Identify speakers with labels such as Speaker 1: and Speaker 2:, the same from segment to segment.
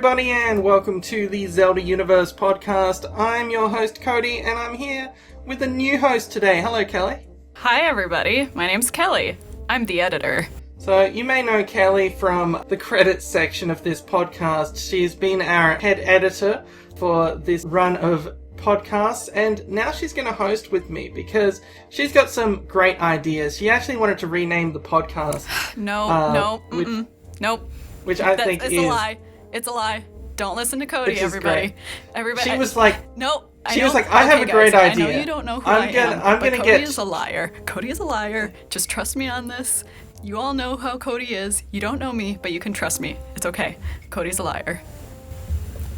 Speaker 1: everybody, and welcome to the Zelda Universe podcast. I'm your host, Cody, and I'm here with a new host today. Hello, Kelly.
Speaker 2: Hi, everybody. My name's Kelly. I'm the editor.
Speaker 1: So, you may know Kelly from the credits section of this podcast. She's been our head editor for this run of podcasts, and now she's going to host with me because she's got some great ideas. She actually wanted to rename the podcast.
Speaker 2: Nope.
Speaker 1: Which I think
Speaker 2: is...
Speaker 1: It's
Speaker 2: a lie. It's a lie. Don't listen to Cody, everybody. Everybody.
Speaker 1: She was like...
Speaker 2: Nope.
Speaker 1: She was like, I have a great idea.
Speaker 2: I know you don't know who I am, but Cody
Speaker 1: get...
Speaker 2: is a liar. Cody is a liar. Just trust me on this. You all know how Cody is. You don't know me, but you can trust me. It's okay. Cody's a liar.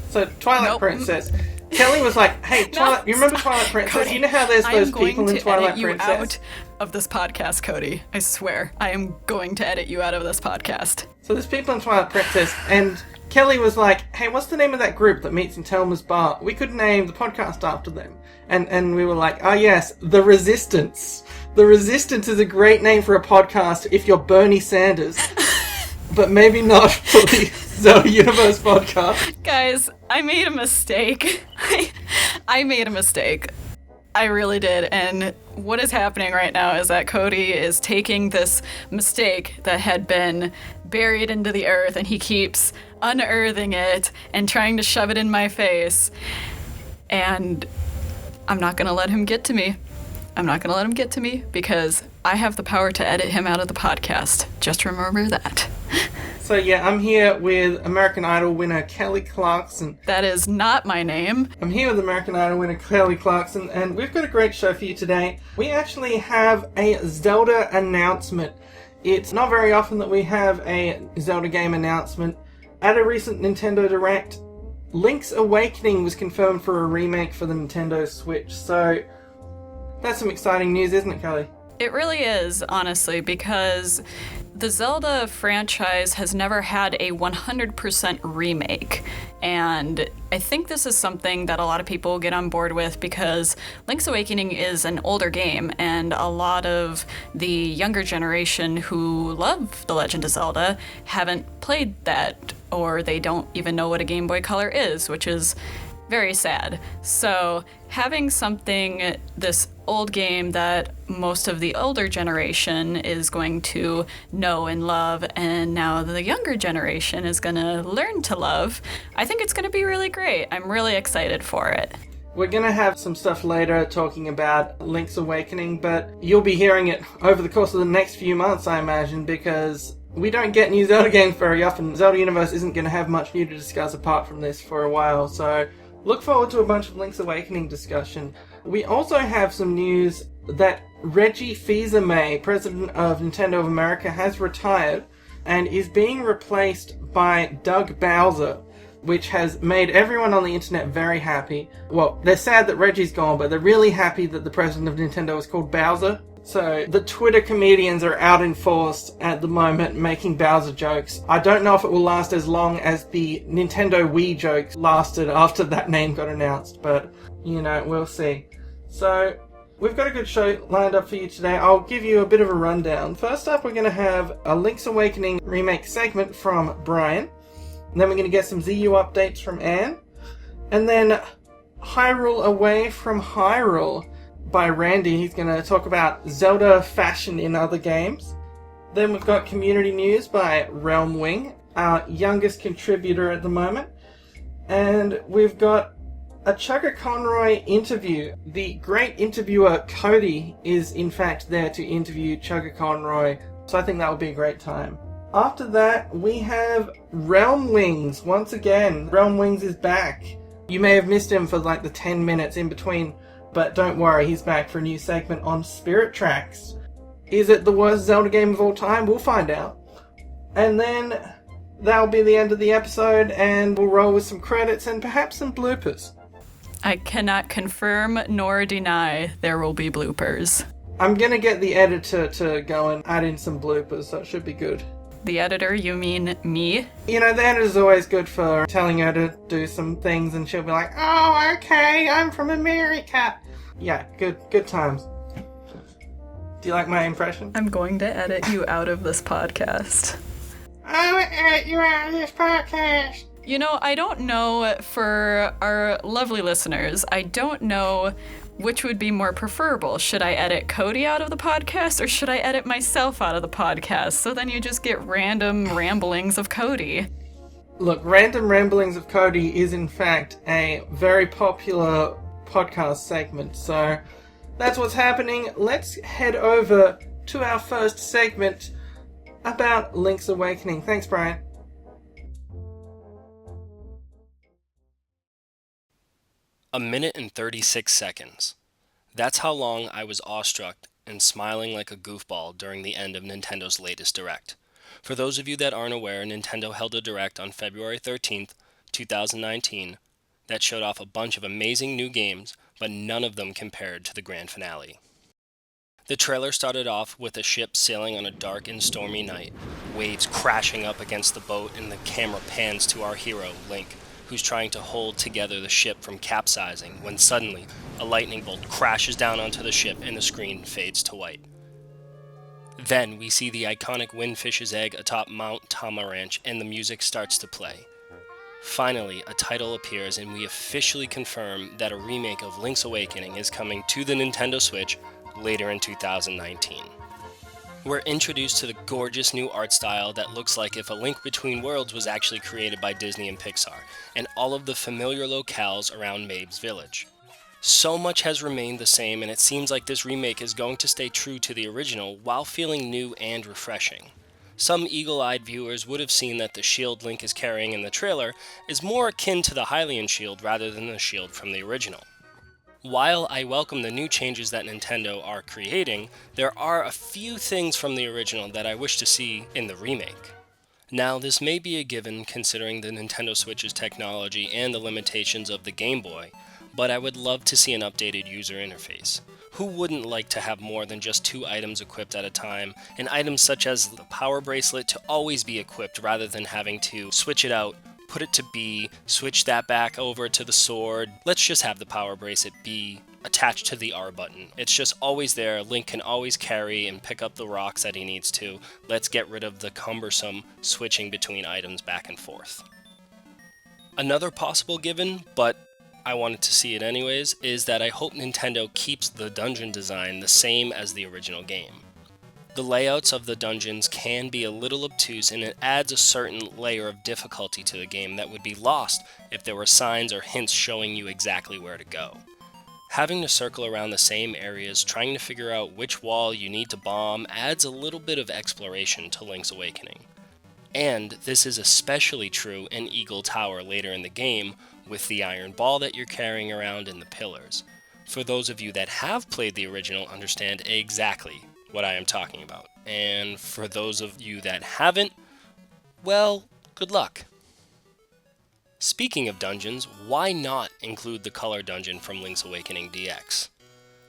Speaker 1: So, Twilight Princess... Kelly was like, hey, you remember Twilight Princess?
Speaker 2: Cody,
Speaker 1: you know how there's those people in Twilight Princess?
Speaker 2: I am going to edit you out of this podcast, Cody. I swear. I am going to edit you out of this podcast.
Speaker 1: So there's people in Twilight Princess, and Kelly was like, hey, what's the name of that group that meets in Telma's bar? We could name the podcast after them. And we were like, oh yes, The Resistance. The Resistance is a great name for a podcast if you're Bernie Sanders. But maybe not for the Zelda Universe podcast.
Speaker 2: Guys, I made a mistake. I made a mistake. I really did. And what is happening right now is that Cody is taking this mistake that had been buried into the earth, and he keeps unearthing it and trying to shove it in my face. And I'm not going to let him get to me. Because I have the power to edit him out of the podcast. Just remember that.
Speaker 1: So yeah, I'm here with American Idol winner Kelly Clarkson.
Speaker 2: That is not my name.
Speaker 1: I'm here with American Idol winner Kelly Clarkson, and we've got a great show for you today. We actually have a Zelda announcement. It's not very often that we have a Zelda game announcement. At a recent Nintendo Direct, Link's Awakening was confirmed for a remake for the Nintendo Switch, so that's some exciting news, isn't it, Kelly?
Speaker 2: It really is, honestly, because the Zelda franchise has never had a 100% remake, and I think this is something that a lot of people get on board with because Link's Awakening is an older game, and a lot of the younger generation who love The Legend of Zelda haven't played that, or they don't even know what a Game Boy Color is, which is very sad. So having something, this old game that most of the older generation is going to know and love, and now the younger generation is going to learn to love, I think it's going to be really great. I'm really excited for it.
Speaker 1: We're going to have some stuff later talking about Link's Awakening, but you'll be hearing it over the course of the next few months, I imagine, because we don't get new Zelda games very often. Zelda Universe isn't going to have much new to discuss apart from this for a while, so look forward to a bunch of Link's Awakening discussion. We also have some news that Reggie Fils-Aimé, president of Nintendo of America, has retired and is being replaced by Doug Bowser, which has made everyone on the internet very happy. Well, they're sad that Reggie's gone, but they're really happy that the president of Nintendo is called Bowser. So the Twitter comedians are out in force at the moment making Bowser jokes. I don't know if it will last as long as the Nintendo Wii jokes lasted after that name got announced, but, you know, we'll see. So, we've got a good show lined up for you today. I'll give you a bit of a rundown. First up, we're going to have a Link's Awakening remake segment from Brian. And then we're going to get some ZU updates from Anne. And then Hyrule Away from Hyrule by Randy. He's going to talk about Zelda fashion in other games. Then we've got community news by RealmWings, our youngest contributor at the moment. And we've got a Chuggaaconroy interview. The great interviewer Cody is in fact there to interview Chuggaaconroy, so I think that will be a great time. After that, we have RealmWings once again. RealmWings is back. You may have missed him for like the 10 minutes in between, but don't worry, he's back for a new segment on Spirit Tracks. Is it the worst Zelda game of all time? We'll find out. And then that'll be the end of the episode, and we'll roll with some credits and perhaps some bloopers.
Speaker 2: I cannot confirm nor deny there will be bloopers.
Speaker 1: I'm gonna get the editor to go and add in some bloopers, so it should be good.
Speaker 2: The editor, you mean me?
Speaker 1: You know, the editor's always good for telling her to do some things, and she'll be like, oh, okay, I'm from America. Yeah, good times. Do you like my impression?
Speaker 2: I'm going to edit you out of this podcast.
Speaker 1: I will edit you out of this podcast.
Speaker 2: You know, I don't know, for our lovely listeners, I don't know which would be more preferable. Should I edit Cody out of the podcast, or should I edit myself out of the podcast? So then you just get random ramblings of Cody.
Speaker 1: Look, Random Ramblings of Cody is in fact a very popular podcast segment, so that's what's happening. Let's head over to our first segment about Link's Awakening. Thanks, Brian.
Speaker 3: A minute and 36 seconds. That's how long I was awestruck and smiling like a goofball during the end of Nintendo's latest Direct. For those of you that aren't aware, Nintendo held a Direct on February 13th, 2019, that showed off a bunch of amazing new games, but none of them compared to the grand finale. The trailer started off with a ship sailing on a dark and stormy night, waves crashing up against the boat, and the camera pans to our hero, Link, who's trying to hold together the ship from capsizing, when suddenly a lightning bolt crashes down onto the ship and the screen fades to white. Then we see the iconic Windfish's egg atop Mount Tamaranch and the music starts to play. Finally, a title appears and we officially confirm that a remake of Link's Awakening is coming to the Nintendo Switch later in 2019. We're introduced to the gorgeous new art style that looks like if A Link Between Worlds was actually created by Disney and Pixar, and all of the familiar locales around Mabe's village. So much has remained the same, and it seems like this remake is going to stay true to the original while feeling new and refreshing. Some eagle-eyed viewers would have seen that the shield Link is carrying in the trailer is more akin to the Hylian shield rather than the shield from the original. While I welcome the new changes that Nintendo are creating, there are a few things from the original that I wish to see in the remake. Now, this may be a given considering the Nintendo Switch's technology and the limitations of the Game Boy, but I would love to see an updated user interface. Who wouldn't like to have more than just 2 items equipped at a time, and items such as the power bracelet to always be equipped rather than having to switch it out, put it to B, switch that back over to the sword. Let's just have the power bracelet be attached to the R button. It's just always there. Link can always carry and pick up the rocks that he needs to. Let's get rid of the cumbersome switching between items back and forth. Another possible given, but I wanted to see it anyways, is that I hope Nintendo keeps the dungeon design the same as the original game. The layouts of the dungeons can be a little obtuse, and it adds a certain layer of difficulty to the game that would be lost if there were signs or hints showing you exactly where to go. Having to circle around the same areas, trying to figure out which wall you need to bomb, adds a little bit of exploration to Link's Awakening. And this is especially true in Eagle Tower later in the game, with the iron ball that you're carrying around and the pillars. For those of you that have played the original, understand exactly what I am talking about. And for those of you that haven't, well, good luck. Speaking of dungeons, why not include the Color Dungeon from Link's Awakening DX?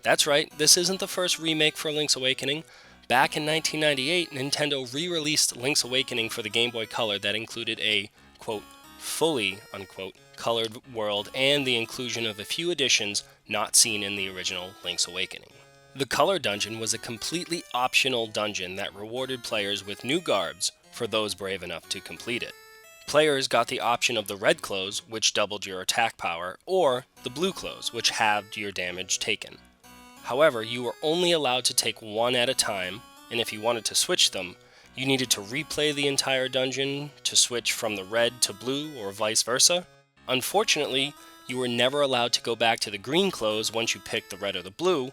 Speaker 3: That's right, this isn't the first remake for Link's Awakening. Back in 1998, Nintendo re-released Link's Awakening for the Game Boy Color that included a, quote, fully, unquote, colored world and the inclusion of a few additions not seen in the original Link's Awakening. The Color Dungeon was a completely optional dungeon that rewarded players with new garbs for those brave enough to complete it. Players got the option of the red clothes, which doubled your attack power, or the blue clothes, which halved your damage taken. However, you were only allowed to take one at a time, and if you wanted to switch them, you needed to replay the entire dungeon to switch from the red to blue or vice versa. Unfortunately, you were never allowed to go back to the green clothes once you picked the red or the blue.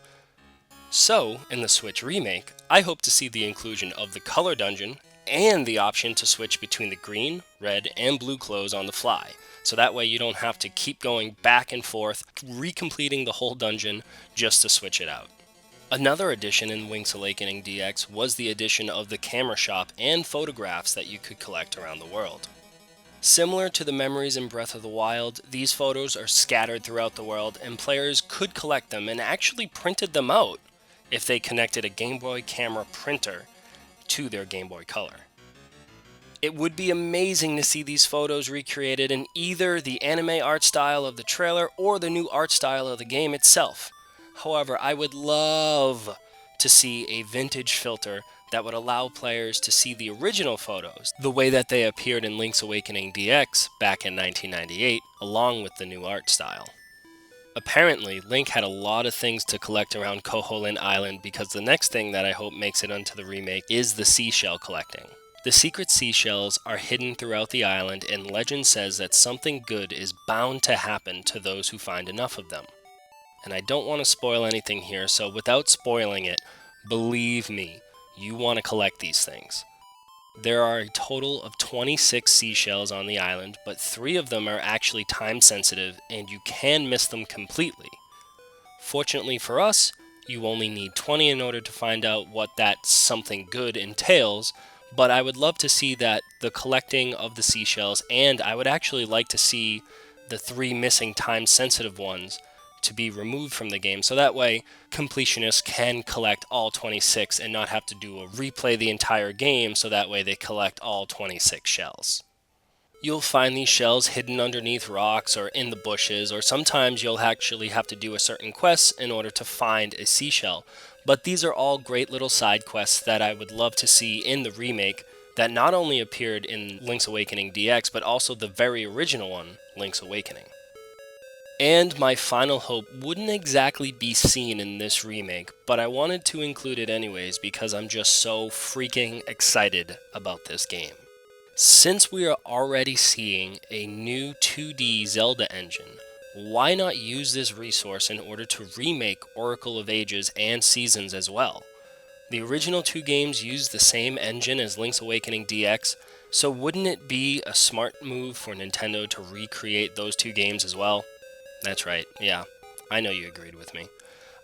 Speaker 3: So, in the Switch remake, I hope to see the inclusion of the Color Dungeon and the option to switch between the green, red, and blue clothes on the fly, so that way you don't have to keep going back and forth, recompleting the whole dungeon just to switch it out. Another addition in Link's Awakening DX was the addition of the camera shop and photographs that you could collect around the world. Similar to the memories in Breath of the Wild, these photos are scattered throughout the world and players could collect them and actually printed them out if they connected a Game Boy camera printer to their Game Boy Color. It would be amazing to see these photos recreated in either the anime art style of the trailer or the new art style of the game itself. However, I would love to see a vintage filter that would allow players to see the original photos the way that they appeared in Link's Awakening DX back in 1998, along with the new art style. Apparently, Link had a lot of things to collect around Koholint Island because the next thing that I hope makes it onto the remake is the seashell collecting. The secret seashells are hidden throughout the island, and legend says that something good is bound to happen to those who find enough of them. And I don't want to spoil anything here, so without spoiling it, believe me, you want to collect these things. There are a total of 26 seashells on the island, but 3 of them are actually time sensitive and you can miss them completely. Fortunately for us, you only need 20 in order to find out what that something good entails, but I would love to see that the collecting of the seashells, and I would actually like to see the 3 missing time sensitive ones to be removed from the game, so that way completionists can collect all 26 and not have to do a replay the entire game, so that way they collect all 26 shells. You'll find these shells hidden underneath rocks or in the bushes, or sometimes you'll actually have to do a certain quest in order to find a seashell, but these are all great little side quests that I would love to see in the remake that not only appeared in Link's Awakening DX, but also the very original one, Link's Awakening. And my final hope wouldn't exactly be seen in this remake, but I wanted to include it anyways because I'm just so freaking excited about this game. Since we are already seeing a new 2D Zelda engine, why not use this resource in order to remake Oracle of Ages and Seasons as well? The original 2 games used the same engine as Link's Awakening DX, so wouldn't it be a smart move for Nintendo to recreate those 2 games as well? That's right, yeah, I know you agreed with me.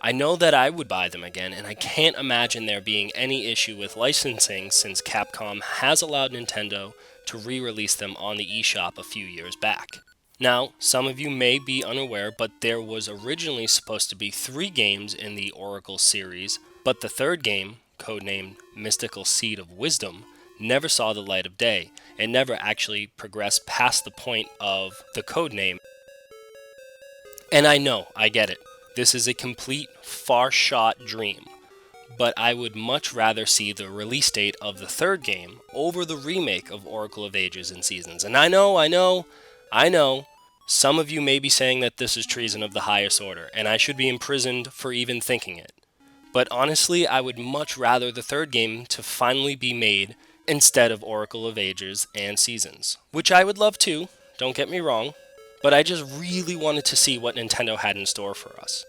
Speaker 3: I know that I would buy them again, and I can't imagine there being any issue with licensing since Capcom has allowed Nintendo to re-release them on the eShop a few years back. Now, some of you may be unaware, but there was originally supposed to be 3 games in the Oracle series, but the 3rd game, codenamed Mystical Seed of Wisdom, never saw the light of day, and never actually progressed past the point of the codename. And I know, I get it. This is a complete, far-shot dream. But I would much rather see the release date of the 3rd game over the remake of Oracle of Ages and Seasons. And I know, some of you may be saying that this is treason of the highest order, and I should be imprisoned for even thinking it. But honestly, I would much rather the 3rd game to finally be made instead of Oracle of Ages and Seasons. Which I would love too, don't get me wrong. But I just really wanted to see what Nintendo had in store for us.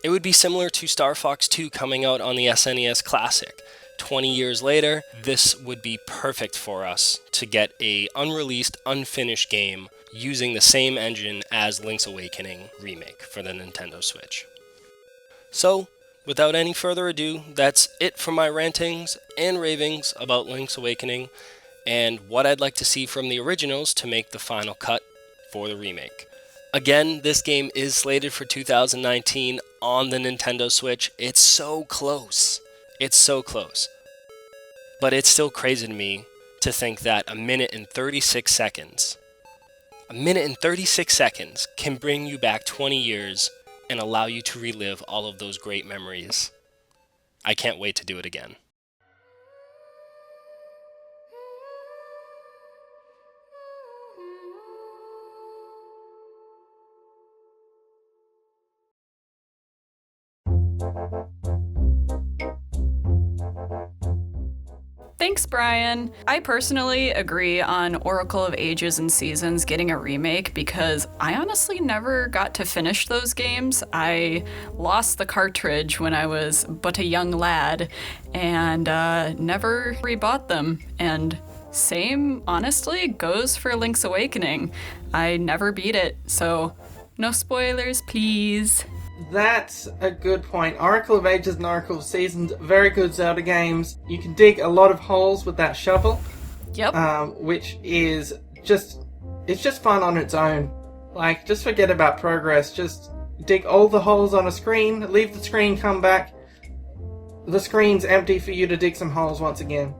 Speaker 3: It would be similar to Star Fox 2 coming out on the SNES Classic. 20 years later, this would be perfect for us to get a unreleased, unfinished game using the same engine as Link's Awakening remake for the Nintendo Switch. So, without any further ado, that's it for my rantings and ravings about Link's Awakening and what I'd like to see from the originals to make the final cut for the remake. Again, this game is slated for 2019 on the Nintendo Switch. It's so close. It's so close. But it's still crazy to me to think that a minute and 36 seconds can bring you back 20 years and allow you to relive all of those great memories. I can't wait to do it again.
Speaker 2: Thanks, Brian. I personally agree on Oracle of Ages and Seasons getting a remake because I honestly never got to finish those games. I lost the cartridge when I was but a young lad and never rebought them. And same, honestly, goes for Link's Awakening. I never beat it, so no spoilers, please.
Speaker 1: That's a good point. Oracle of Ages and Oracle of Seasons, very good Zelda games. You can dig a lot of holes with that shovel.
Speaker 2: Yep.
Speaker 1: Which is just, it's just fun on its own. Like, just forget about progress. Just dig all the holes on a screen, leave the screen, come back. The screen's empty for you to dig some holes once again.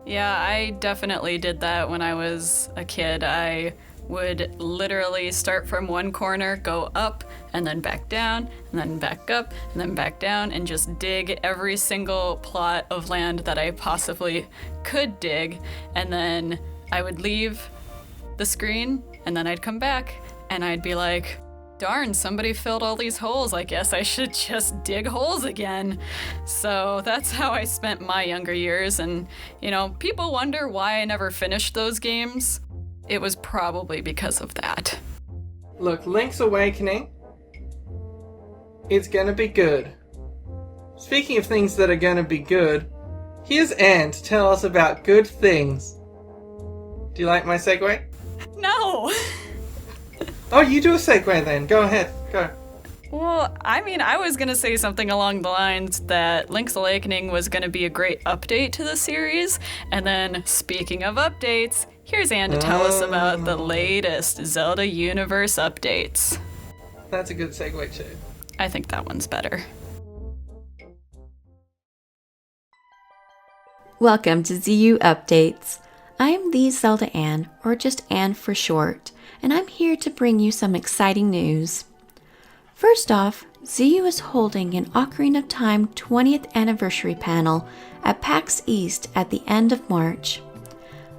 Speaker 2: Yeah, I definitely did that when I was a kid. I would literally start from one corner, go up, and then back down, and then back up, and then back down, and just dig every single plot of land that I possibly could dig. And then I would leave the screen, and then I'd come back, and I'd be like, darn, somebody filled all these holes. I guess I should just dig holes again. So that's how I spent my younger years. And, people wonder why I never finished those games. It was probably because of that.
Speaker 1: Look, Link's Awakening, it's gonna be good. Speaking of things that are gonna be good, here's Anne to tell us about good things. Do you like my segue?
Speaker 2: No!
Speaker 1: Oh, you do a segue then. Go ahead. Go.
Speaker 2: Well, I was going to say something along the lines that Link's Awakening was going to be a great update to the series. And then, speaking of updates, here's Anne to tell us about the latest Zelda universe updates.
Speaker 1: That's a good segue too.
Speaker 2: I think that one's better.
Speaker 4: Welcome to ZU Updates. I'm the Zelda Anne, or just Anne for short, and I'm here to bring you some exciting news. First off, ZU is holding an Ocarina of Time 20th anniversary panel at PAX East at the end of March.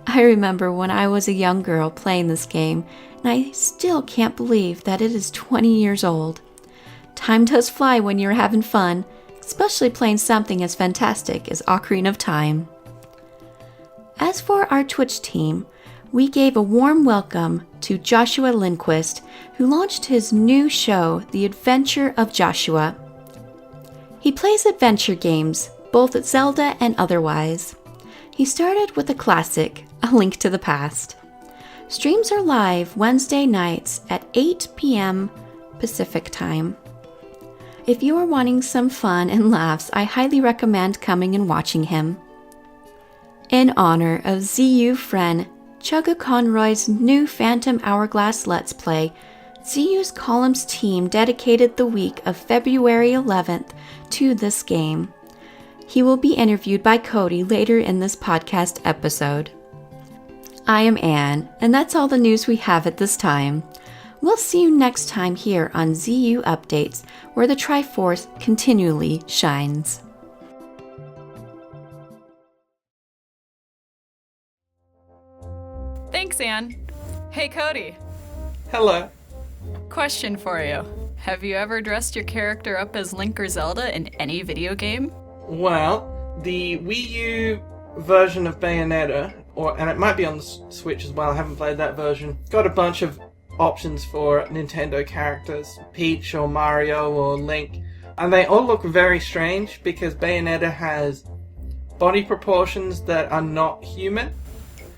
Speaker 4: I remember when I was a young girl playing this game, and I still can't believe that it is 20 years old. Time does fly when you're having fun, especially playing something as fantastic as Ocarina of Time. As for our Twitch team, we gave a warm welcome to Joshua Lindquist, who launched his new show, The Adventure of Joshua. He plays adventure games, both at Zelda and otherwise. He started with a classic, A Link to the Past. Streams are live Wednesday nights at 8 p.m. Pacific Time. If you are wanting some fun and laughs, I highly recommend coming and watching him. In honor of ZU friend Chuggaaconroy's new Phantom Hourglass Let's Play, ZU's Columns team dedicated the week of February 11th to this game. He will be interviewed by Cody later in this podcast episode. I am Anne, and that's all the news we have at this time. We'll see you next time here on ZU Updates, where the Triforce continually shines.
Speaker 2: Thanks, Anne. Hey, Cody.
Speaker 1: Hello.
Speaker 2: Question for you. Have you ever dressed your character up as Link or Zelda in any video game?
Speaker 1: Well, the Wii U version of Bayonetta, and it might be on the Switch as well, I haven't played that version, got a bunch of options for Nintendo characters, Peach or Mario or Link, and they all look very strange because Bayonetta has body proportions that are not human.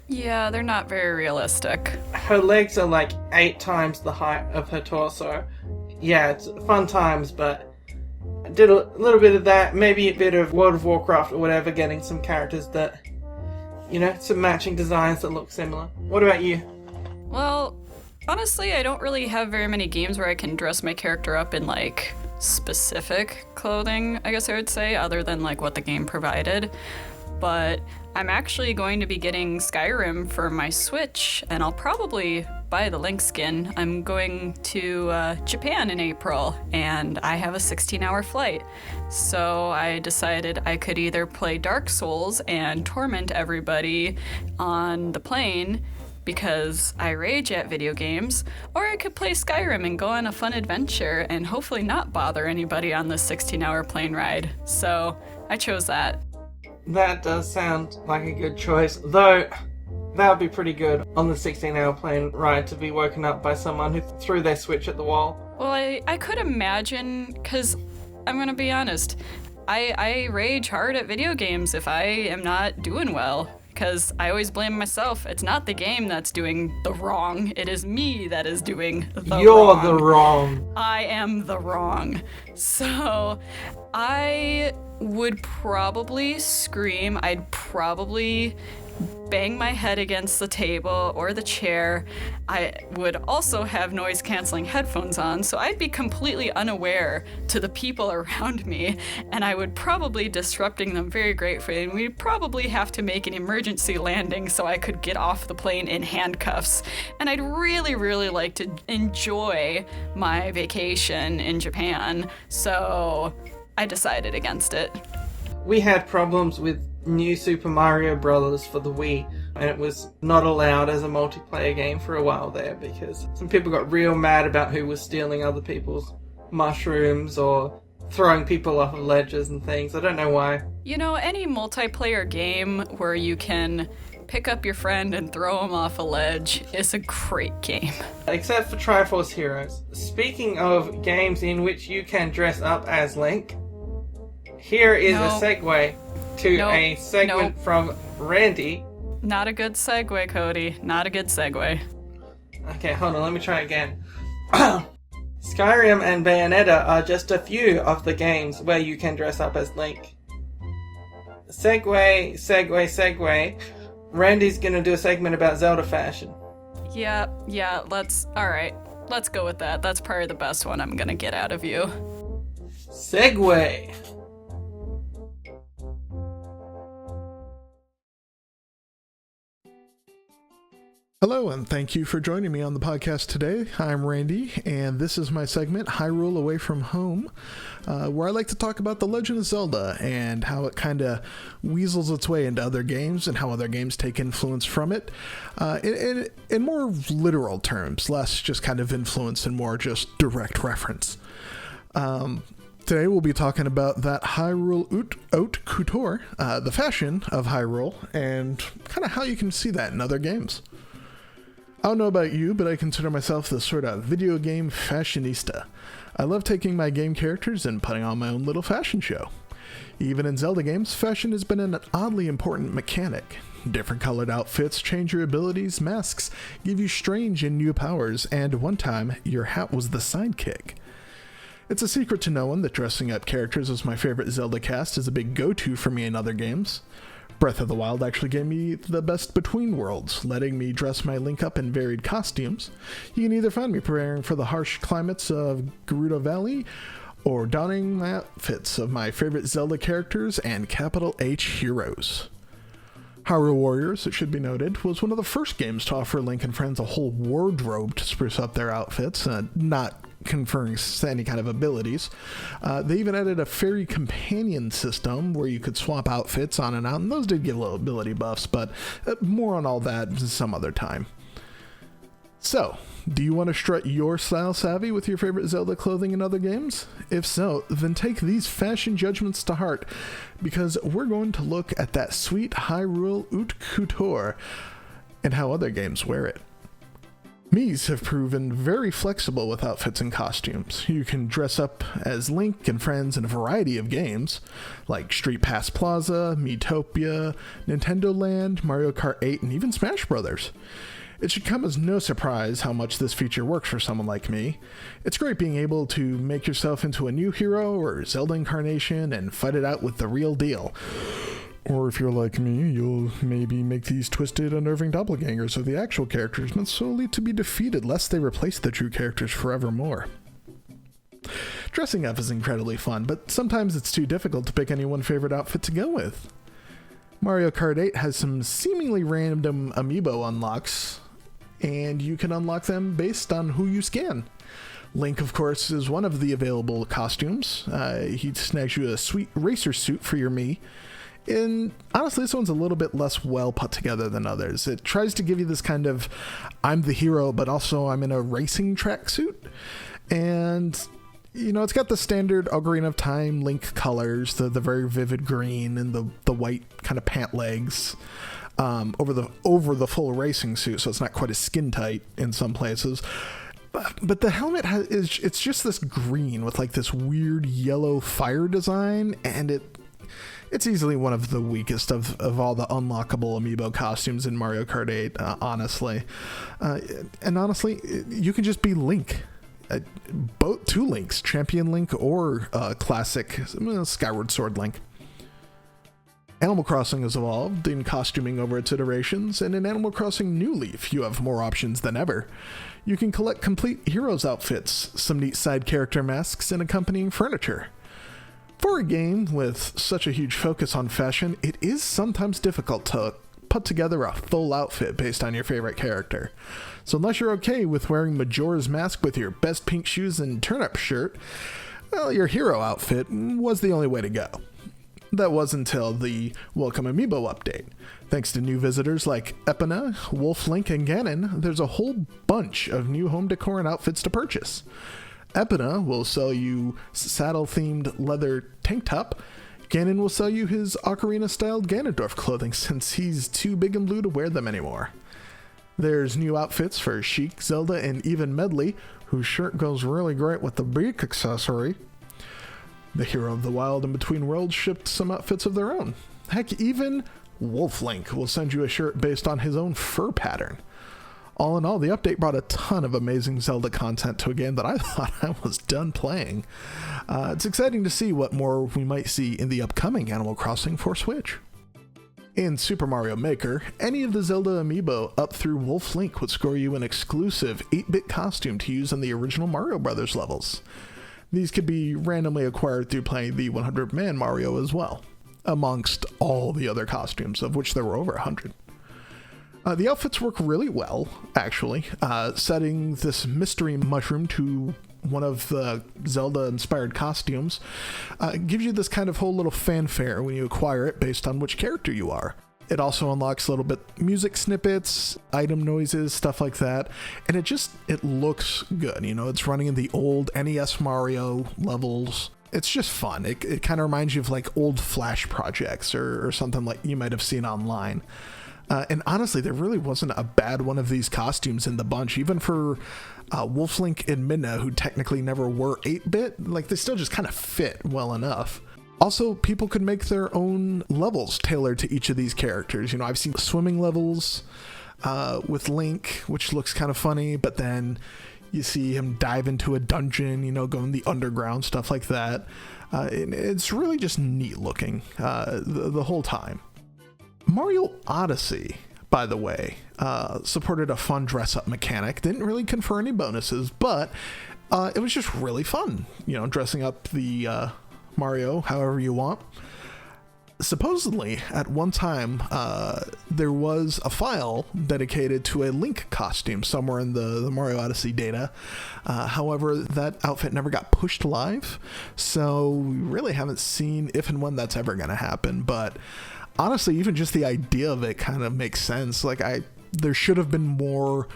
Speaker 2: Yeah, they're not very realistic.
Speaker 1: Her legs are like 8 times the height of her torso. Yeah, it's fun times, but I did a little bit of that, maybe a bit of World of Warcraft or whatever, getting some characters that, some matching designs that look similar. What about you?
Speaker 2: Well, honestly, I don't really have very many games where I can dress my character up in, specific clothing, I guess I would say, other than, what the game provided. But I'm actually going to be getting Skyrim for my Switch, and I'll probably buy the Link skin. I'm going to Japan in April, and I have a 16-hour flight. So I decided I could either play Dark Souls and torment everybody on the plane, because I rage at video games, or I could play Skyrim and go on a fun adventure and hopefully not bother anybody on this 16-hour plane ride. So I chose that.
Speaker 1: That does sound like a good choice, though that would be pretty good on the 16-hour plane ride to be woken up by someone who threw their Switch at the wall.
Speaker 2: Well, I could imagine, because I'm going to be honest, I rage hard at video games if I am not doing well, because I always blame myself. It's not the game that's doing the wrong, it is me that is doing the wrong.
Speaker 1: You're the wrong.
Speaker 2: I am the wrong. So I would probably scream. I'd probably bang my head against the table or the chair. I would also have noise-canceling headphones on, so I'd be completely unaware to the people around me, and I would probably disrupting them very greatly, and we'd probably have to make an emergency landing so I could get off the plane in handcuffs. And I'd really, really like to enjoy my vacation in Japan, so I decided against it.
Speaker 1: We had problems with New Super Mario Bros. For the Wii, and it was not allowed as a multiplayer game for a while there because some people got real mad about who was stealing other people's mushrooms or throwing people off of ledges and things. I don't know why.
Speaker 2: You know, any multiplayer game where you can pick up your friend and throw him off a ledge is a great game.
Speaker 1: Except for Triforce Heroes. Speaking of games in which you can dress up as Link, here is a segue to a segment from Randy.
Speaker 2: Not a good segue, Cody. Not a good segue.
Speaker 1: Okay, hold on, let me try again. Skyrim and Bayonetta are just a few of the games where you can dress up as Link. Segue. Randy's gonna do a segment about Zelda fashion.
Speaker 2: Yeah, alright. Let's go with that. That's probably the best one I'm gonna get out of you.
Speaker 1: Segue!
Speaker 5: Hello, and thank you for joining me on the podcast today. I'm Randy, and this is my segment, Hyrule Away From Home, where I like to talk about The Legend of Zelda and how it kind of weasels its way into other games and how other games take influence from it, in more literal terms, less just kind of influence and more just direct reference. Today we'll be talking about that Hyrule haute couture, the fashion of Hyrule, and kind of how you can see that in other games. I don't know about you, but I consider myself the sort of video game fashionista. I love taking my game characters and putting on my own little fashion show. Even in Zelda games, fashion has been an oddly important mechanic. Different colored outfits change your abilities, masks give you strange and new powers, and one time, your hat was the sidekick. It's a secret to no one that dressing up characters as my favorite Zelda cast is a big go-to for me in other games. Breath of the Wild actually gave me the best between worlds, letting me dress my Link up in varied costumes. You can either find me preparing for the harsh climates of Gerudo Valley, or donning my outfits of my favorite Zelda characters and capital H heroes. Hyrule Warriors, it should be noted, was one of the first games to offer Link and friends a whole wardrobe to spruce up their outfits, not conferring any kind of abilities. They even added a fairy companion system where you could swap outfits on and out, and those did give little ability buffs, but more on all that some other time. So, do you want to strut your style savvy with your favorite Zelda clothing in other games? If so, then take these fashion judgments to heart, because we're going to look at that sweet Hyrule haute couture and how other games wear it. Mies have proven very flexible with outfits and costumes. You can dress up as Link and friends in a variety of games, like Street Pass Plaza, Miitopia, Nintendo Land, Mario Kart 8, and even Smash Brothers. It should come as no surprise how much this feature works for someone like me. It's great being able to make yourself into a new hero or Zelda incarnation and fight it out with the real deal. Or if you're like me, you'll maybe make these twisted, unnerving doppelgangers of the actual characters meant solely to be defeated lest they replace the true characters forevermore. Dressing up is incredibly fun, but sometimes it's too difficult to pick any one favorite outfit to go with. Mario Kart 8 has some seemingly random amiibo unlocks, and you can unlock them based on who you scan. Link, of course, is one of the available costumes. He snags you a sweet racer suit for your Mii. And honestly, this one's a little bit less well put together than others. It tries to give you this kind of, I'm the hero, but also I'm in a racing tracksuit. And, you know, it's got the standard Ocarina of Time Link colors, the very vivid green and the white kind of pant legs over the full racing suit, so it's not quite as skin tight in some places. But the helmet it's just this green with like this weird yellow fire design, and it's easily one of the weakest of all the unlockable amiibo costumes in Mario Kart 8, honestly. And honestly, you can just be Link. Both two Links, Champion Link or classic Skyward Sword Link. Animal Crossing has evolved in costuming over its iterations, and in Animal Crossing New Leaf, you have more options than ever. You can collect complete heroes' outfits, some neat side character masks, and accompanying furniture. For a game with such a huge focus on fashion, it is sometimes difficult to put together a full outfit based on your favorite character. So unless you're okay with wearing Majora's Mask with your best pink shoes and turnip shirt, well, your hero outfit was the only way to go. That was until the Welcome Amiibo update. Thanks to new visitors like Epona, Wolf Link, and Ganon, there's a whole bunch of new home decor and outfits to purchase. Epona will sell you saddle-themed leather tank top. Ganon will sell you his ocarina-styled Ganondorf clothing since he's too big and blue to wear them anymore. There's new outfits for Sheik, Zelda, and even Medley, whose shirt goes really great with the beak accessory. The Hero of the Wild and Between Worlds shipped some outfits of their own. Heck, even Wolf Link will send you a shirt based on his own fur pattern. All in all, the update brought a ton of amazing Zelda content to a game that I thought I was done playing. It's exciting to see what more we might see in the upcoming Animal Crossing for Switch. In Super Mario Maker, any of the Zelda amiibo up through Wolf Link would score you an exclusive 8-bit costume to use in the original Mario Bros. Levels. These could be randomly acquired through playing the 100-man Mario as well, amongst all the other costumes, of which there were over 100. The outfits work really well, actually. Setting this mystery mushroom to one of the Zelda-inspired costumes gives you this kind of whole little fanfare when you acquire it based on which character you are. It also unlocks a little bit music snippets, item noises, stuff like that, and it looks good. You know, it's running in the old NES Mario levels. It's just fun. It kind of reminds you of like old Flash projects or something like you might have seen online. And honestly, there really wasn't a bad one of these costumes in the bunch, even for Wolf Link and Midna, who technically never were 8-bit. Like, they still just kind of fit well enough. Also, people could make their own levels tailored to each of these characters. You know, I've seen swimming levels with Link, which looks kind of funny, but then you see him dive into a dungeon, you know, go in the underground, stuff like that. It's really just neat looking the whole time. Mario Odyssey, by the way, supported a fun dress-up mechanic. Didn't really confer any bonuses, but it was just really fun, you know, dressing up the Mario however you want. Supposedly, at one time, there was a file dedicated to a Link costume somewhere in the Mario Odyssey data. However, that outfit never got pushed live, so we really haven't seen if and when that's ever going to happen. But honestly, even just the idea of it kind of makes sense. Like, there should have been more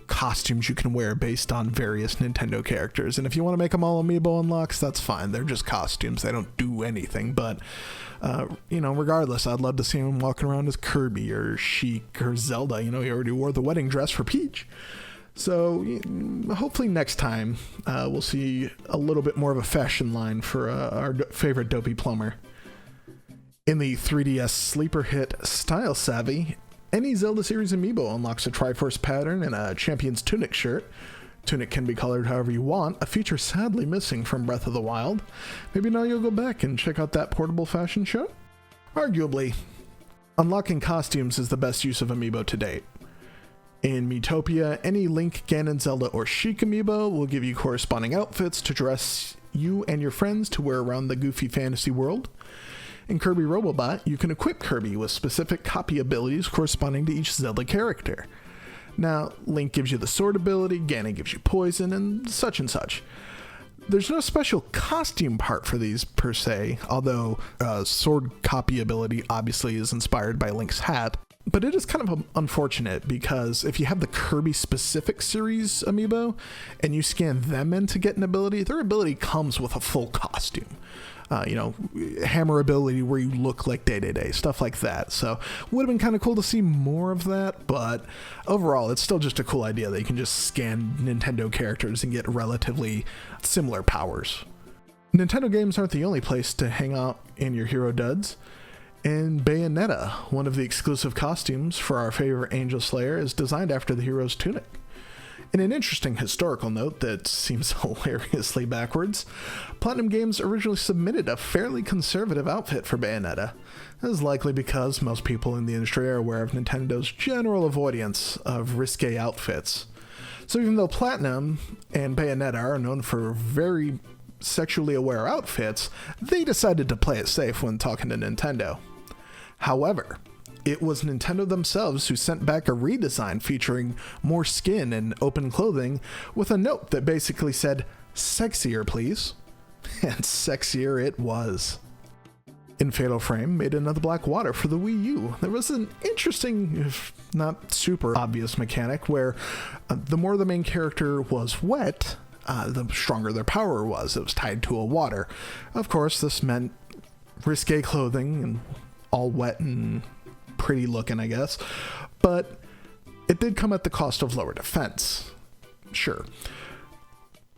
Speaker 5: costumes you can wear based on various Nintendo characters. And if you want to make them all amiibo unlocks, that's fine. They're just costumes. They don't do anything. But, you know, regardless, I'd love to see him walking around as Kirby or Sheik or Zelda. You know, he already wore the wedding dress for Peach. So hopefully next time we'll see a little bit more of a fashion line for our favorite dopey plumber. In the 3DS sleeper hit Style Savvy, any Zelda series amiibo unlocks a Triforce pattern and a Champion's Tunic shirt. Tunic can be colored however you want, a feature sadly missing from Breath of the Wild. Maybe now you'll go back and check out that portable fashion show? Arguably, unlocking costumes is the best use of amiibo to date. In Miitopia, any Link, Ganon, Zelda, or Sheik amiibo will give you corresponding outfits to dress you and your friends to wear around the goofy fantasy world. In Kirby Robobot, you can equip Kirby with specific copy abilities corresponding to each Zelda character. Now, Link gives you the sword ability, Ganon gives you poison, and such and such. There's no special costume part for these per se, although sword copy ability obviously is inspired by Link's hat. But it is kind of unfortunate because if you have the Kirby specific series amiibo and you scan them in to get an ability, their ability comes with a full costume. You know, hammer ability where you look like Day-Day-Day, stuff like that. So would have been kind of cool to see more of that, but overall it's still just a cool idea that you can just scan Nintendo characters and get relatively similar powers. Nintendo games aren't the only place to hang out in your hero duds. In Bayonetta, one of the exclusive costumes for our favorite Angel Slayer is designed after the hero's tunic. In an interesting historical note that seems hilariously backwards, Platinum Games originally submitted a fairly conservative outfit for Bayonetta. This is likely because most people in the industry are aware of Nintendo's general avoidance of risque outfits. So even though Platinum and Bayonetta are known for very sexually aware outfits, they decided to play it safe when talking to Nintendo. However, it was Nintendo themselves who sent back a redesign featuring more skin and open clothing with a note that basically said, "Sexier, please." And sexier it was. In Fatal Frame made another Black Water for the Wii U. There was an interesting, if not super obvious mechanic where the more the main character was wet, the stronger their power was. It was tied to a water. Of course, this meant risque clothing and all wet and pretty looking, I guess, but it did come at the cost of lower defense. Sure.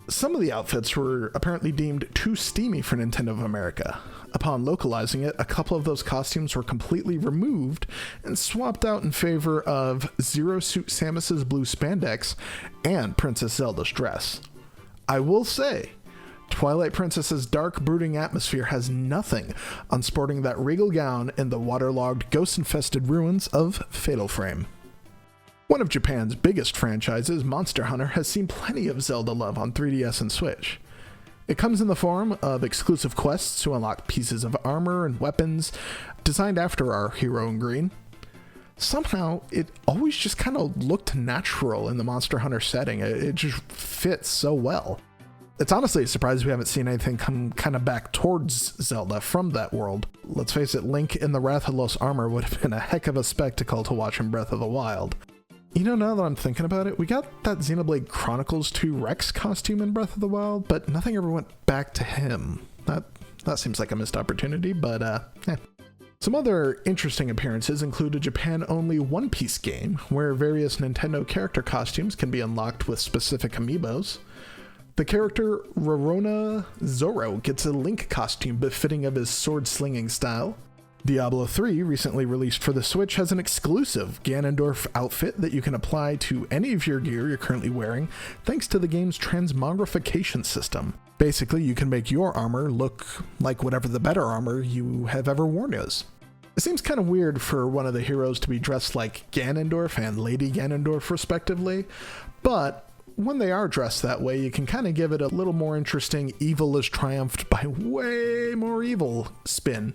Speaker 5: Some of the outfits were apparently deemed too steamy for Nintendo of America. Upon localizing it, a couple of those costumes were completely removed and swapped out in favor of Zero Suit Samus's blue spandex and Princess Zelda's dress. I will say, Twilight Princess's dark, brooding atmosphere has nothing on sporting that regal gown in the waterlogged, ghost-infested ruins of Fatal Frame. One of Japan's biggest franchises, Monster Hunter, has seen plenty of Zelda love on 3DS and Switch. It comes in the form of exclusive quests to unlock pieces of armor and weapons designed after our hero in green. Somehow, it always just kind of looked natural in the Monster Hunter setting. It just fits so well. It's honestly a surprise we haven't seen anything come kind of back towards Zelda from that world. Let's face it, Link in the Rathalos armor would have been a heck of a spectacle to watch in Breath of the Wild. You know, now that I'm thinking about it, we got that Xenoblade Chronicles 2 Rex costume in Breath of the Wild, but nothing ever went back to him. That seems like a missed opportunity, but Some other interesting appearances include a Japan-only One Piece game, where various Nintendo character costumes can be unlocked with specific amiibos. The character Rorona Zoro gets a Link costume befitting of his sword-slinging style. Diablo 3, recently released for the Switch, has an exclusive Ganondorf outfit that you can apply to any of your gear you're currently wearing, thanks to the game's transmogrification system. Basically, you can make your armor look like whatever the better armor you have ever worn is. It seems kind of weird for one of the heroes to be dressed like Ganondorf and Lady Ganondorf respectively, but when they are dressed that way, you can kind of give it a little more interesting evil is triumphed by way more evil spin.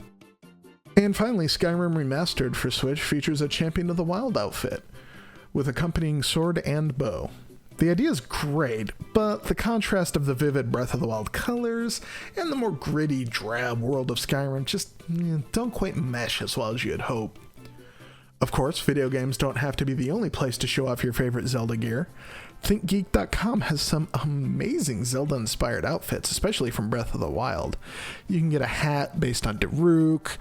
Speaker 5: And finally, Skyrim Remastered for Switch features a Champion of the Wild outfit, with accompanying sword and bow. The idea is great, but the contrast of the vivid Breath of the Wild colors and the more gritty, drab world of Skyrim just don't quite mesh as well as you'd hope. Of course, video games don't have to be the only place to show off your favorite Zelda gear. ThinkGeek.com has some amazing Zelda-inspired outfits, especially from Breath of the Wild. You can get a hat based on Daruk,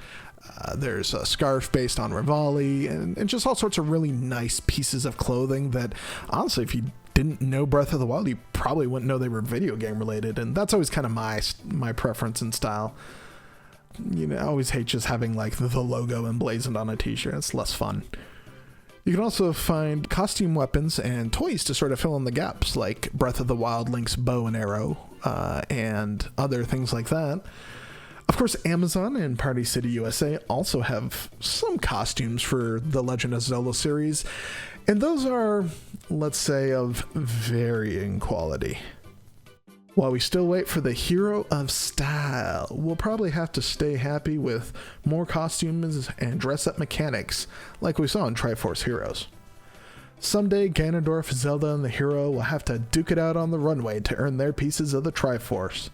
Speaker 5: there's a scarf based on Rivali, and just all sorts of really nice pieces of clothing that, honestly, if you didn't know Breath of the Wild, you probably wouldn't know they were video game related, and that's always kind of my preference and style. You know, I always hate just having like the logo emblazoned on a t-shirt. It's less fun. You can also find costume weapons and toys to sort of fill in the gaps, like Breath of the Wild Link's bow and arrow, and other things like that. Of course, Amazon and Party City USA also have some costumes for the Legend of Zelda series, and those are, let's say, of varying quality. While we still wait for the hero of style, we'll probably have to stay happy with more costumes and dress-up mechanics like we saw in Triforce Heroes. Someday, Ganondorf, Zelda, and the hero will have to duke it out on the runway to earn their pieces of the Triforce.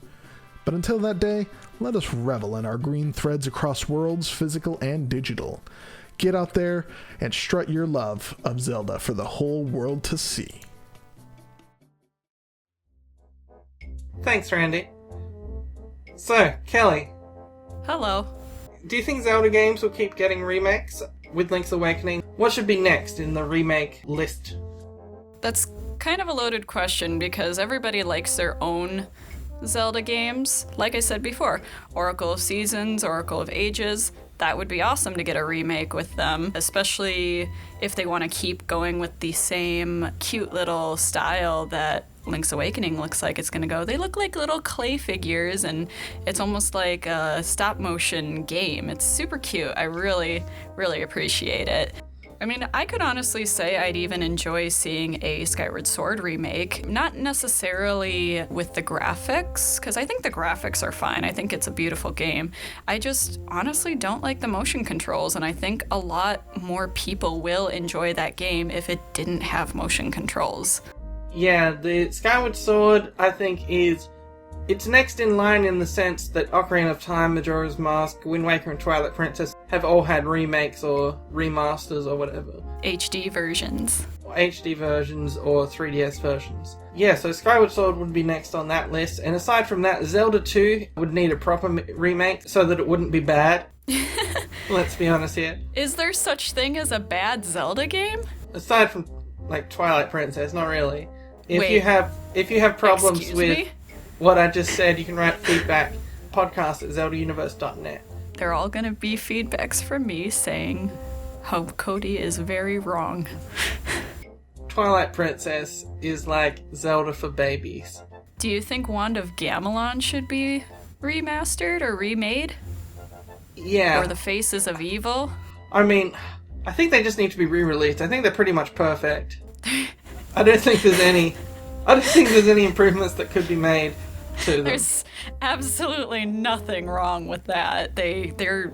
Speaker 5: But until that day, let us revel in our green threads across worlds, physical and digital. Get out there and strut your love of Zelda for the whole world to see.
Speaker 1: Thanks, Randy. So, Kelly,
Speaker 2: Hello.
Speaker 1: do you think Zelda games will keep getting remakes with Link's Awakening? What should be next in the remake list?
Speaker 2: That's kind of a loaded question because everybody likes their own Zelda games. Like I said before, Oracle of Seasons, Oracle of Ages, that would be awesome to get a remake with them, especially if they want to keep going with the same cute little style that Link's Awakening looks like it's going to go. They look like little clay figures, and it's almost like a stop-motion game. It's super cute. I really, really appreciate it. I mean, I could honestly say I'd even enjoy seeing a Skyward Sword remake. Not necessarily with the graphics, because I think the graphics are fine. I think it's a beautiful game. I just honestly don't like the motion controls, and I think a lot more people will enjoy that game if it didn't have motion controls.
Speaker 1: Yeah, the Skyward Sword, I think, it's next in line in the sense that Ocarina of Time, Majora's Mask, Wind Waker, and Twilight Princess have all had remakes or remasters or whatever.
Speaker 2: HD versions.
Speaker 1: Or HD versions or 3DS versions. Yeah, so Skyward Sword would be next on that list. And aside from that, Zelda 2 would need a proper remake so that it wouldn't be bad. Let's be honest here.
Speaker 2: Is there such thing as a bad Zelda game?
Speaker 1: Aside from, like, Twilight Princess, not really. If
Speaker 2: Wait,
Speaker 1: you have problems
Speaker 2: excuse
Speaker 1: with
Speaker 2: me?
Speaker 1: what I just said, you can write feedback podcast@zeldauniverse.net.
Speaker 2: They're all gonna be feedbacks from me saying how Cody is very wrong.
Speaker 1: Twilight Princess is like Zelda for babies.
Speaker 2: Do you think Wand of Gamelon should be remastered or remade?
Speaker 1: Yeah.
Speaker 2: Or the Faces of Evil?
Speaker 1: I mean, I think they just need to be re-released. I think they're pretty much perfect. I don't think there's any improvements that could be made to them.
Speaker 2: There's absolutely nothing wrong with that. They're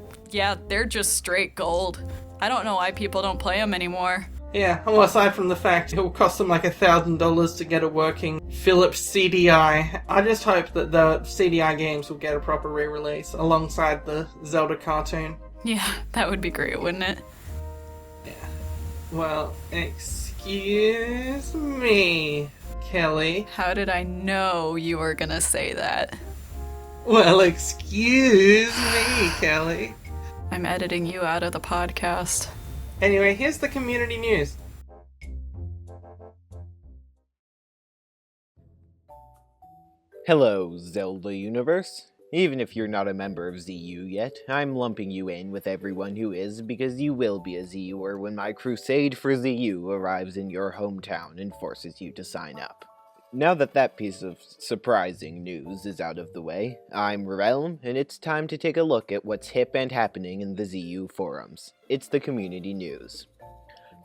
Speaker 2: just straight gold. I don't know why people don't play them anymore.
Speaker 1: Yeah, well, aside from the fact it will cost them like $1,000 to get a working Philips CDI, I just hope that the CDI games will get a proper re-release alongside the Zelda cartoon.
Speaker 2: Yeah, that would be great, wouldn't it?
Speaker 1: Yeah. Well, excuse me, Kelly.
Speaker 2: How did I know you were gonna say that?
Speaker 1: Well, excuse me, Kelly.
Speaker 2: I'm editing you out of the podcast.
Speaker 1: Anyway, here's the community news.
Speaker 6: Hello, Zelda Universe. Even if you're not a member of ZU yet, I'm lumping you in with everyone who is because you will be a ZUer when my crusade for ZU arrives in your hometown and forces you to sign up. Now that piece of surprising news is out of the way, I'm Realm, and it's time to take a look at what's hip and happening in the ZU forums. It's the community news.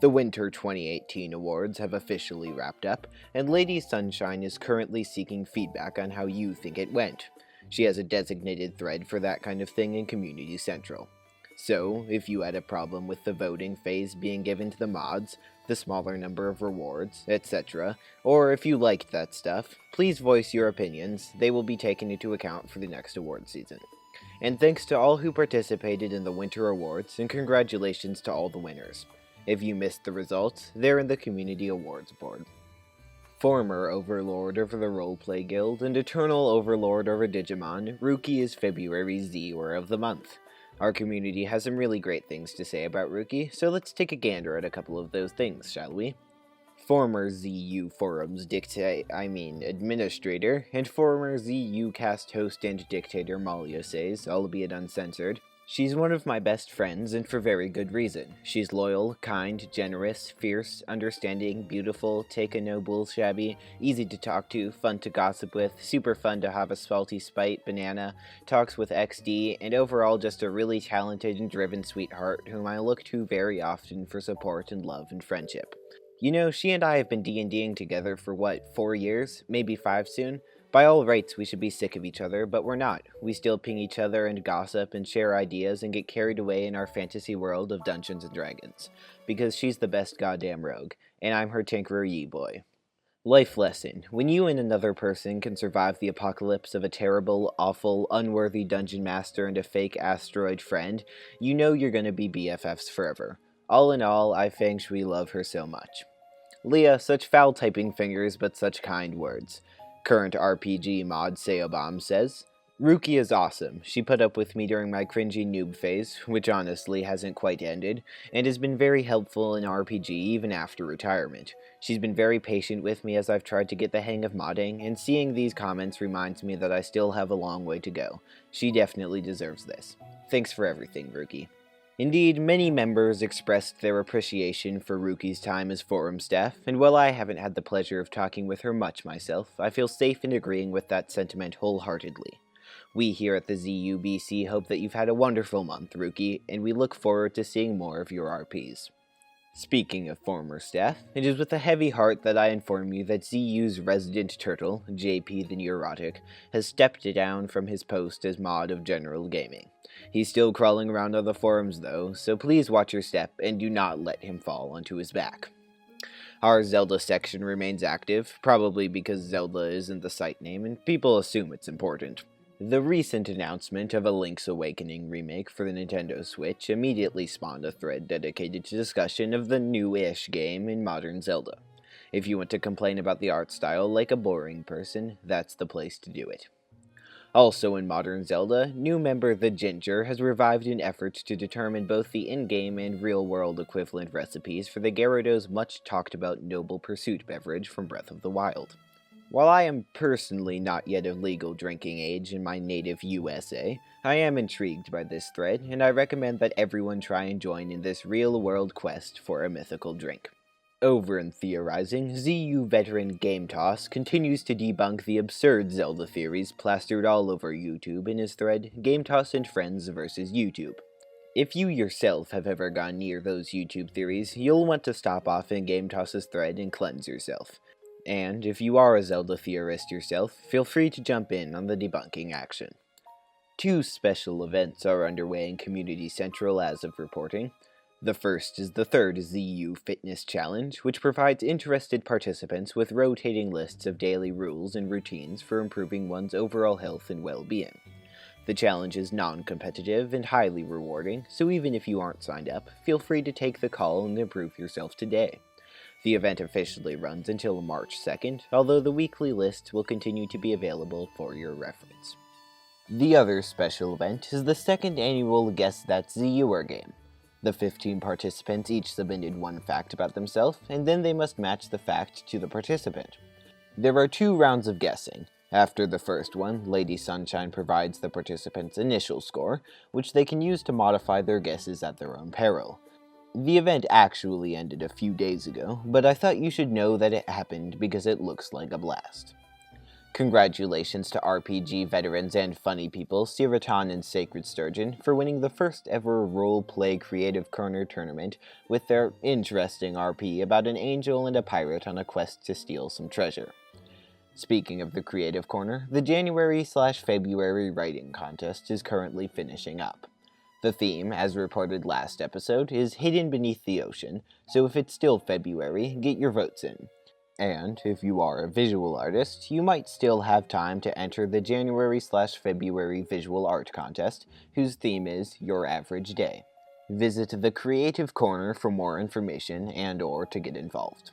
Speaker 6: The Winter 2018 awards have officially wrapped up, and Lady Sunshine is currently seeking feedback on how you think it went. She has a designated thread for that kind of thing in Community Central. So, if you had a problem with the voting phase being given to the mods, the smaller number of rewards, etc., or if you liked that stuff, please voice your opinions. They will be taken into account for the next award season. And thanks to all who participated in the Winter Awards, and congratulations to all the winners. If you missed the results, they're in the Community Awards board. Former Overlord of the Roleplay Guild and Eternal Overlord over Digimon, Ruki is February's ZUer of the month. Our community has some really great things to say about Ruki, so let's take a gander at a couple of those things, shall we? Former ZU Forums administrator, and former ZUcast host and dictator Malia says, albeit uncensored, "She's one of my best friends, and for very good reason. She's loyal, kind, generous, fierce, understanding, beautiful, take a no bull shabby, easy to talk to, fun to gossip with, super fun to have a salty spite, banana, talks with XD, and overall just a really talented and driven sweetheart whom I look to very often for support and love and friendship. You know, she and I have been D&Ding together for 4 years? Maybe 5 soon? By all rights, we should be sick of each other, but we're not. We still ping each other and gossip and share ideas and get carried away in our fantasy world of Dungeons & Dragons. Because she's the best goddamn rogue, and I'm her Tinkerer Yee-boy. Life lesson. When you and another person can survive the apocalypse of a terrible, awful, unworthy dungeon master and a fake asteroid friend, you know you're gonna be BFFs forever. All in all, I feng shui love her so much. Leah, such foul typing fingers, but such kind words. Current RPG mod Seobam says, Ruki is awesome. She put up with me during my cringy noob phase, which honestly hasn't quite ended, and has been very helpful in RPG even after retirement. She's been very patient with me as I've tried to get the hang of modding, and seeing these comments reminds me that I still have a long way to go. She definitely deserves this. Thanks for everything, Ruki. Indeed, many members expressed their appreciation for Ruki's time as forum staff, and while I haven't had the pleasure of talking with her much myself, I feel safe in agreeing with that sentiment wholeheartedly. We here at the ZUBC hope that you've had a wonderful month, Ruki, and we look forward to seeing more of your RPs. Speaking of former staff, it is with a heavy heart that I inform you that ZU's resident turtle, JP the Neurotic, has stepped down from his post as mod of general gaming. He's still crawling around on the forums though, so please watch your step and do not let him fall onto his back. Our Zelda section remains active, probably because Zelda isn't the site name and people assume it's important. The recent announcement of a Link's Awakening remake for the Nintendo Switch immediately spawned a thread dedicated to discussion of the new-ish game in modern Zelda. If you want to complain about the art style like a boring person, that's the place to do it. Also in modern Zelda, new member The Ginger has revived an effort to determine both the in-game and real-world equivalent recipes for the Gyarados much-talked-about Noble Pursuit beverage from Breath of the Wild. While I am personally not yet of legal drinking age in my native USA, I am intrigued by this thread, and I recommend that everyone try and join in this real-world quest for a mythical drink. Over in theorizing, ZU veteran GameToss continues to debunk the absurd Zelda theories plastered all over YouTube in his thread, GameToss and Friends vs. YouTube. If you yourself have ever gone near those YouTube theories, you'll want to stop off in GameToss's thread and cleanse yourself. And if you are a Zelda theorist yourself, feel free to jump in on the debunking action. 2 special events are underway in Community Central as of reporting. The first is the 3rd ZU Fitness Challenge, which provides interested participants with rotating lists of daily rules and routines for improving one's overall health and well-being. The challenge is non-competitive and highly rewarding, so even if you aren't signed up, feel free to take the call and improve yourself today. The event officially runs until March 2nd, although the weekly list will continue to be available for your reference. The other special event is the 2nd annual Guess That ZUer game. The 15 participants each submitted one fact about themselves, and then they must match the fact to the participant. There are 2 rounds of guessing. After the first one, Lady Sunshine provides the participants' initial score, which they can use to modify their guesses at their own peril. The event actually ended a few days ago, but I thought you should know that it happened because it looks like a blast. Congratulations to RPG veterans and funny people Siratan and Sacred Sturgeon for winning the first ever role-play Creative Corner tournament with their interesting RP about an angel and a pirate on a quest to steal some treasure. Speaking of the Creative Corner, the January/February writing contest is currently finishing up. The theme, as reported last episode, is Hidden Beneath the Ocean, so if it's still February, get your votes in. And, if you are a visual artist, you might still have time to enter the January/February Visual Art Contest, whose theme is Your Average Day. Visit the Creative Corner for more information and/or to get involved.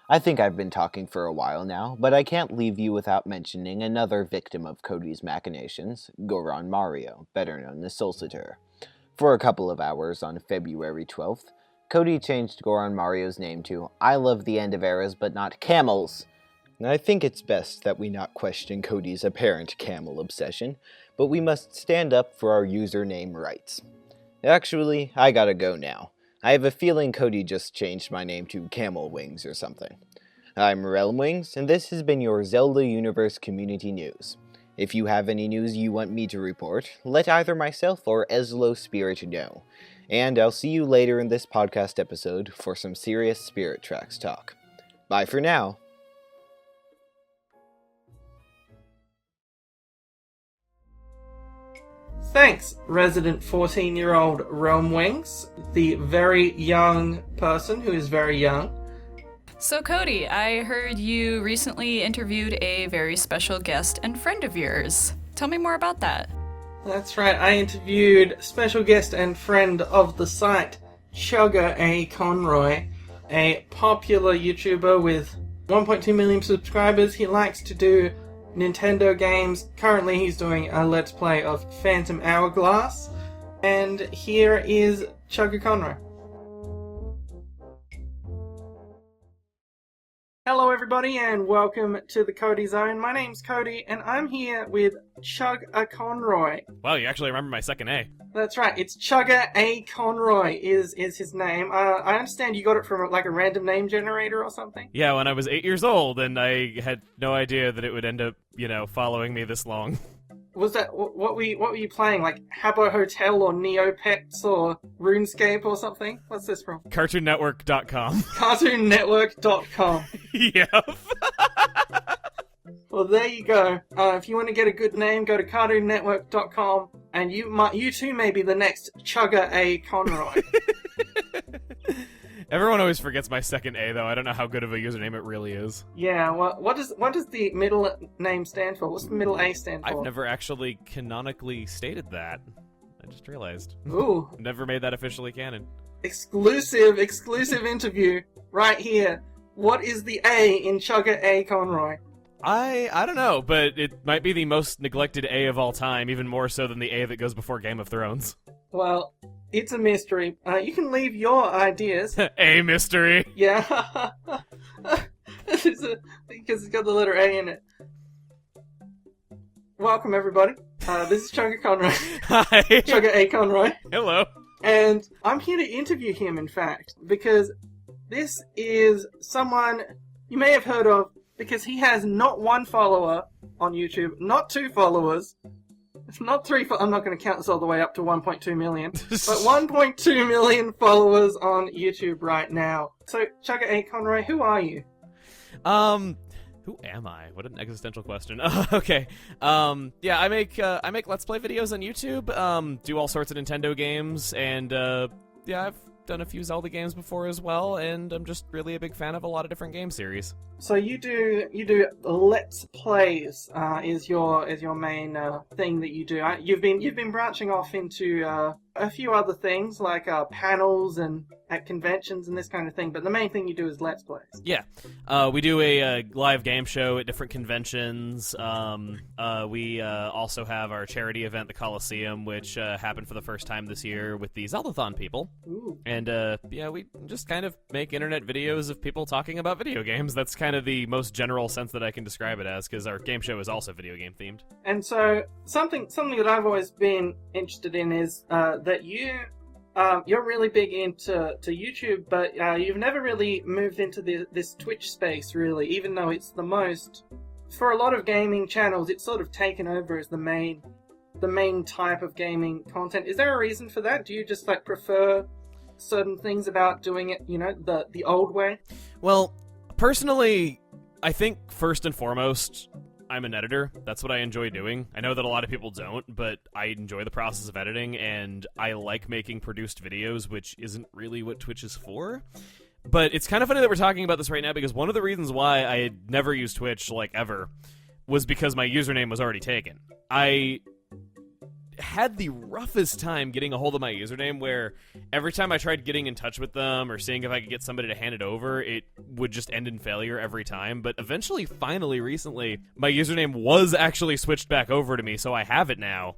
Speaker 6: I think I've been talking for a while now, but I can't leave you without mentioning another victim of Cody's machinations, Goron Mario, better known as Solcitor. For a couple of hours on February 12th, Cody changed Goron Mario's name to I love the end of eras but not camels. I think it's best that we not question Cody's apparent camel obsession, but we must stand up for our username rights. Actually, I gotta go now. I have a feeling Cody just changed my name to Camel Wings or something. I'm RealmWings, and this has been your Zelda Universe Community News. If you have any news you want me to report, let either myself or Eslo Spirit know. And I'll see you later in this podcast episode for some serious Spirit Tracks talk. Bye for now.
Speaker 1: Thanks, resident 14-year-old RealmWings, the very young person who is very young.
Speaker 2: So Cody, I heard you recently interviewed a very special guest and friend of yours. Tell me more about that.
Speaker 1: That's right, I interviewed special guest and friend of the site, Chuggaaconroy, a popular YouTuber with 1.2 million subscribers. He likes to do Nintendo games. Currently he's doing a Let's Play of Phantom Hourglass. And here is Chuggaaconroy. Hello everybody and welcome to the Cody Zone. My name's Cody and I'm here with Chuggaaconroy.
Speaker 7: Wow, you actually remember my second A.
Speaker 1: That's right, it's Chuggaaconroy is his name. I understand you got it from like a random name generator or something?
Speaker 7: Yeah, when I was 8 years old, and I had no idea that it would end up, following me this long.
Speaker 1: Was that, what were you playing, like Habbo Hotel or Neopets or RuneScape or something? What's this from?
Speaker 7: CartoonNetwork.com.
Speaker 1: CartoonNetwork.com.
Speaker 7: Yep.
Speaker 1: Well, there you go. If you want to get a good name, go to CartoonNetwork.com, and you too may be the next Chuggaaconroy.
Speaker 7: Everyone always forgets my second A, though. I don't know how good of a username it really is.
Speaker 1: Yeah, well, what does the middle name stand for? What's the middle A stand for?
Speaker 7: I've never actually canonically stated that. I just realized.
Speaker 1: Ooh.
Speaker 7: Never made that officially canon.
Speaker 1: Exclusive interview right here. What is the A in Chuggaaconroy?
Speaker 7: I don't know, but it might be the most neglected A of all time, even more so than the A that goes before Game of Thrones.
Speaker 1: Well, it's a mystery. You can leave your ideas.
Speaker 7: A mystery.
Speaker 1: Yeah. Because it's got the letter A in it. Welcome, everybody. This is Chuggaaconroy.
Speaker 7: Hi.
Speaker 1: Chuggaaconroy.
Speaker 7: Hello.
Speaker 1: And I'm here to interview him, in fact, because this is someone you may have heard of, because he has not one follower on YouTube, not 2 followers, not 3, I'm not going to count this all the way up to 1.2 million, but 1.2 million followers on YouTube right now. So, Chuggaaconroy, who are you?
Speaker 7: Who am I? What an existential question. Okay. Yeah, I make Let's Play videos on YouTube, do all sorts of Nintendo games, and, yeah, I've done a few Zelda games before as well, and I'm just really a big fan of a lot of different game series.
Speaker 1: So you do Let's Plays is your main thing that you do. You've been branching off into a few other things like panels and at conventions and this kind of thing, but the main thing you do is Let's Plays.
Speaker 7: Yeah, we do a live game show at different conventions. We also have our charity event, the Coliseum, which happened for the first time this year with the Zeldathon people.
Speaker 1: Ooh.
Speaker 7: And yeah, we just kind of make internet videos of people talking about video games. That's kind of the most general sense that I can describe it as, because our game show is also video game themed.
Speaker 1: And so something that I've always been interested in is that you're really big into YouTube, but you've never really moved into this Twitch space, really, even though it's the most, for a lot of gaming channels, it's sort of taken over as the main type of gaming content. Is there a reason for that? Do you just prefer certain things about doing it, the old way?
Speaker 7: Well, personally, I think first and foremost, I'm an editor. That's what I enjoy doing. I know that a lot of people don't, but I enjoy the process of editing, and I like making produced videos, which isn't really what Twitch is for. But it's kind of funny that we're talking about this right now, because one of the reasons why I had never used Twitch, ever, was because my username was already taken. I had the roughest time getting a hold of my username, where every time I tried getting in touch with them or seeing if I could get somebody to hand it over, it would just end in failure every time. But eventually, finally, recently, my username was actually switched back over to me, so I have it now.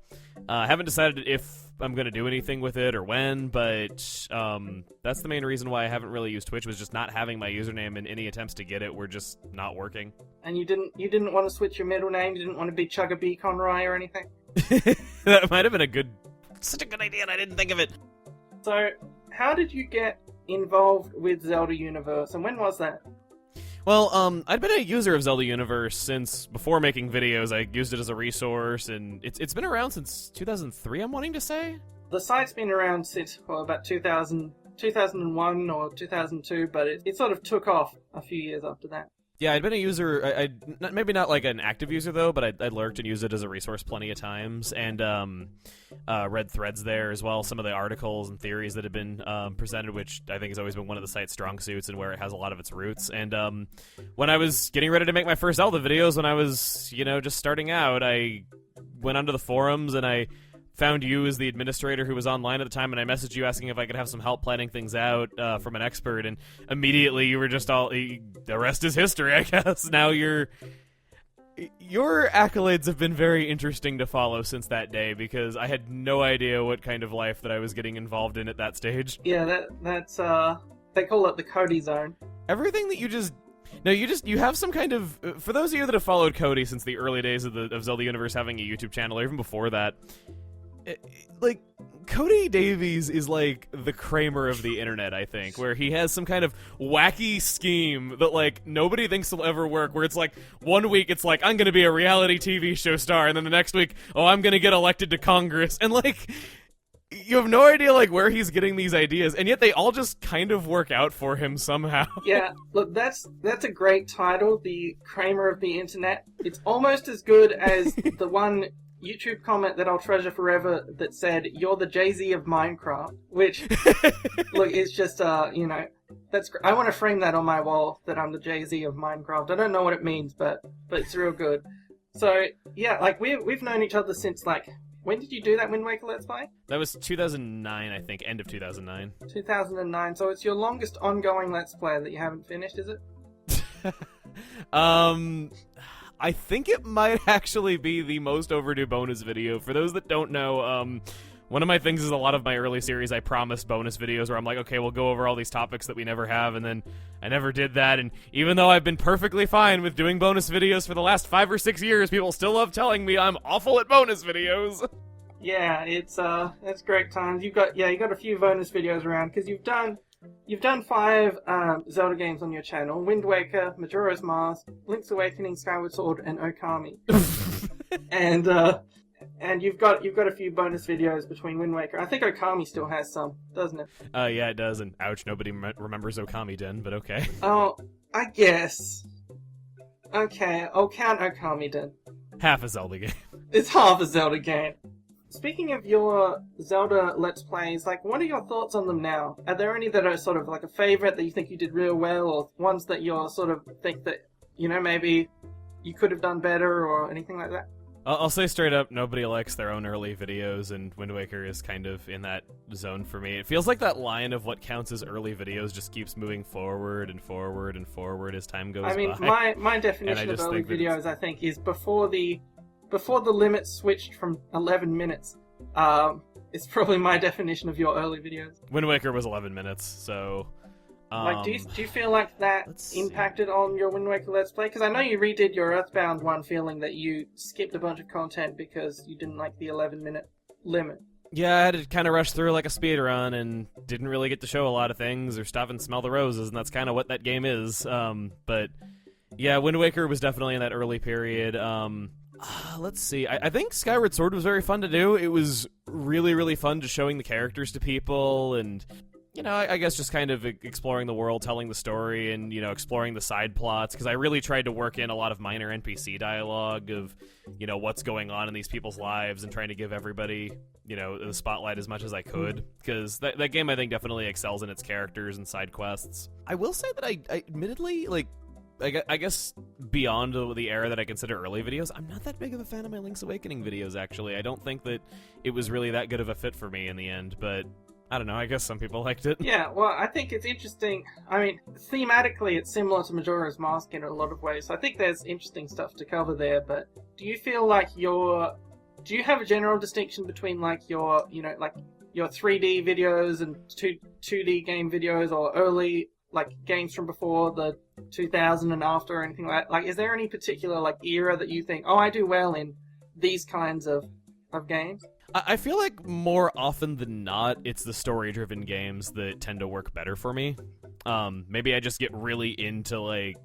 Speaker 7: I haven't decided if I'm going to do anything with it or when, but that's the main reason why I haven't really used Twitch, was just not having my username, and any attempts to get it were just not working.
Speaker 1: And you didn't want to switch your middle name? You didn't want to be Chuggaaconroy or anything?
Speaker 7: That might have been such a good idea, and I didn't think of it.
Speaker 1: So, how did you get involved with Zelda Universe, and when was that?
Speaker 7: Well, I'd been a user of Zelda Universe since before making videos. I used it as a resource, and it's been around since 2003, I'm wanting to say?
Speaker 1: The site's been around since, about 2001 or 2002, but it sort of took off a few years after that.
Speaker 7: Yeah, I'd been a user, maybe not like an active user though, but I lurked and used it as a resource plenty of times, and read threads there as well, some of the articles and theories that have been presented, which I think has always been one of the site's strong suits and where it has a lot of its roots. And when I was getting ready to make my first Zelda videos, when I was, just starting out, I went onto the forums and I found you as the administrator who was online at the time, and I messaged you asking if I could have some help planning things out from an expert, and immediately you were just all, the rest is history, I guess. Now you're Your accolades have been very interesting to follow since that day, because I had no idea what kind of life that I was getting involved in at that stage.
Speaker 1: Yeah, that's they call it the Cody zone.
Speaker 7: Everything that you have some kind of, for those of you that have followed Cody since the early days of Zelda Universe having a YouTube channel, or even before that, like, Cody Davies is like the Kramer of the internet, I think, where he has some kind of wacky scheme that, like, nobody thinks will ever work, where it's like, one week it's like, I'm gonna be a reality TV show star, and then the next week, oh, I'm gonna get elected to Congress, and, like, you have no idea, like, where he's getting these ideas, and yet they all just kind of work out for him somehow.
Speaker 1: Yeah, look, that's a great title, the Kramer of the internet. It's almost as good as the one YouTube comment that I'll treasure forever that said, "You're the Jay-Z of Minecraft," which, look, it's just, that's I want to frame that on my wall, that I'm the Jay-Z of Minecraft. I don't know what it means, but it's real good. So, yeah, like, we've known each other since, like, when did you do that Wind Waker Let's Play?
Speaker 7: That was 2009, I think, end of 2009.
Speaker 1: 2009, so it's your longest ongoing Let's Play that you haven't finished, is it?
Speaker 7: I think it might actually be the most overdue bonus video. For those that don't know, one of my things is a lot of my early series, I promised bonus videos where I'm like, okay, we'll go over all these topics that we never have, and then I never did that, and even though I've been perfectly fine with doing bonus videos for the last 5 or 6 years, people still love telling me I'm awful at bonus videos.
Speaker 1: Yeah, it's great times. You got a few bonus videos around, because you've done 5 Zelda games on your channel: Wind Waker, Majora's Mask, Link's Awakening, Skyward Sword, and Okami. and you've got a few bonus videos between Wind Waker. I think Okami still has some, doesn't it?
Speaker 7: Yeah, it does. And ouch, nobody remembers Okami Den, but okay.
Speaker 1: Oh, I guess. Okay, I'll count Okami Den.
Speaker 7: Half a Zelda game.
Speaker 1: It's half a Zelda game. Speaking of your Zelda Let's Plays, like, what are your thoughts on them now? Are there any that are sort of like a favorite that you think you did real well, or ones that you're sort of think that, maybe you could have done better, or anything like that?
Speaker 7: I'll say straight up, nobody likes their own early videos, and Wind Waker is kind of in that zone for me. It feels like that line of what counts as early videos just keeps moving forward and forward and forward as time goes by.
Speaker 1: I mean, my definition of early videos, I think, is before the limit switched from 11 minutes. It's probably my definition of your early videos.
Speaker 7: Wind Waker was 11 minutes, so...
Speaker 1: do you feel like that impacted on your Wind Waker Let's Play? Because I know you redid your Earthbound one, feeling that you skipped a bunch of content because you didn't like the 11-minute limit.
Speaker 7: Yeah, I had to kind of rush through like a speedrun and didn't really get to show a lot of things or stop and smell the roses, and that's kind of what that game is. But yeah, Wind Waker was definitely in that early period. Let's see. I think Skyward Sword was very fun to do. It was really, really fun just showing the characters to people and... I guess just kind of exploring the world, telling the story, and, exploring the side plots, because I really tried to work in a lot of minor NPC dialogue of, what's going on in these people's lives and trying to give everybody, the spotlight as much as I could, because that game, I think, definitely excels in its characters and side quests. I will say that I admittedly, I guess beyond the era that I consider early videos, I'm not that big of a fan of my Link's Awakening videos, actually. I don't think that it was really that good of a fit for me in the end, but... I don't know, I guess some people liked it.
Speaker 1: Yeah, well, I think it's interesting. I mean, thematically, it's similar to Majora's Mask in a lot of ways. So I think there's interesting stuff to cover there, but do you feel like do you have a general distinction between, like, your 3D videos and 2D game videos, or early, like, games from before the 2000 and after, or anything like that? Like, is there any particular, like, era that you think, oh, I do well in these kinds of games?
Speaker 7: I feel like more often than not, it's the story-driven games that tend to work better for me. Maybe I just get really into, like,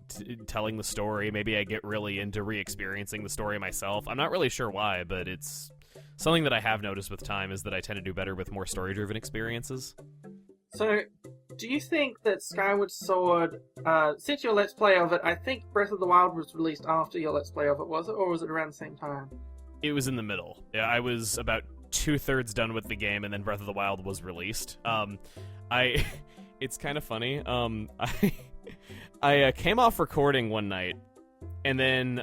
Speaker 7: telling the story. Maybe I get really into re-experiencing the story myself. I'm not really sure why, but it's something that I have noticed with time is that I tend to do better with more story-driven experiences.
Speaker 1: So, do you think that Skyward Sword, since your Let's Play of it, I think Breath of the Wild was released after your Let's Play of it, was it? Or was it around the same time?
Speaker 7: It was in the middle. Yeah, I was about 2/3 done with the game, and then Breath of the Wild was released. It's kind of funny. I came off recording one night, and then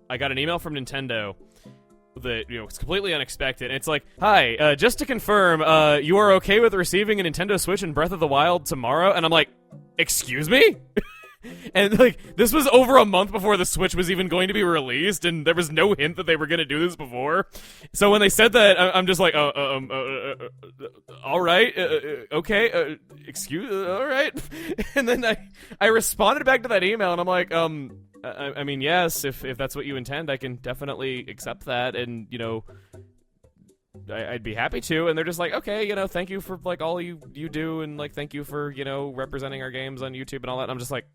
Speaker 7: I got an email from Nintendo that was completely unexpected. It's like, hi, just to confirm, you are okay with receiving a Nintendo Switch and Breath of the Wild tomorrow? And I'm like, excuse me? And, like, this was over a month before the Switch was even going to be released, and there was no hint that they were going to do this before. So when they said that, I'm just like, all right, okay, excuse, all right. And then I responded back to that email, and I'm like, I mean, yes, if that's what you intend, I can definitely accept that, and, you know, I'd be happy to. And they're just like, okay, you know, thank you for, like, all you do, and, like, thank you for, you know, representing our games on YouTube and all that. And I'm just like,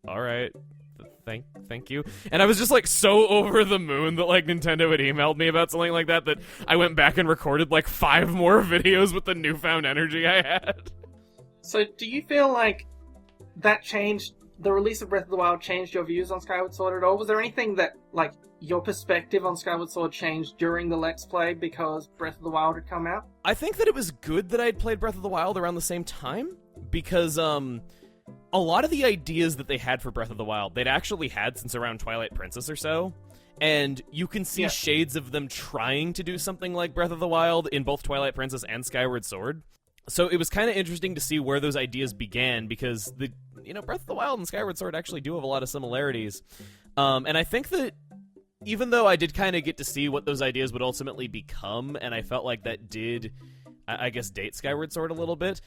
Speaker 7: all right, thank you. And I was just, like, so over the moon that, like, Nintendo had emailed me about something like that I went back and recorded, like, 5 more videos with the newfound energy I had.
Speaker 1: So do you feel like that changed, the release of Breath of the Wild changed your views on Skyward Sword at all? Was there anything that, like, your perspective on Skyward Sword changed during the Let's Play because Breath of the Wild had come out?
Speaker 7: I think that it was good that I'd played Breath of the Wild around the same time, because, a lot of the ideas that they had for Breath of the Wild, they'd actually had since around Twilight Princess or so, and you can see shades of them trying to do something like Breath of the Wild in both Twilight Princess and Skyward Sword. So it was kind of interesting to see where those ideas began, because Breath of the Wild and Skyward Sword actually do have a lot of similarities. And I think that even though I did kind of get to see what those ideas would ultimately become, and I felt like that did, I guess, date Skyward Sword a little bit,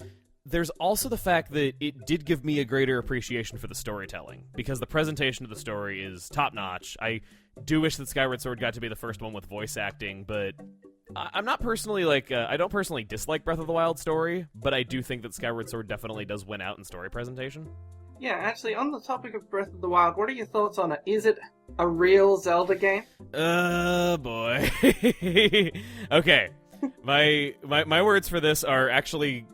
Speaker 7: there's also the fact that it did give me a greater appreciation for the storytelling, because the presentation of the story is top-notch. I do wish that Skyward Sword got to be the first one with voice acting, but I'm not personally, like, I don't personally dislike Breath of the Wild story, but I do think that Skyward Sword definitely does win out in story presentation.
Speaker 1: Yeah, actually, on the topic of Breath of the Wild, what are your thoughts on it? Is it a real Zelda game?
Speaker 7: Boy. Okay. My words for this are actually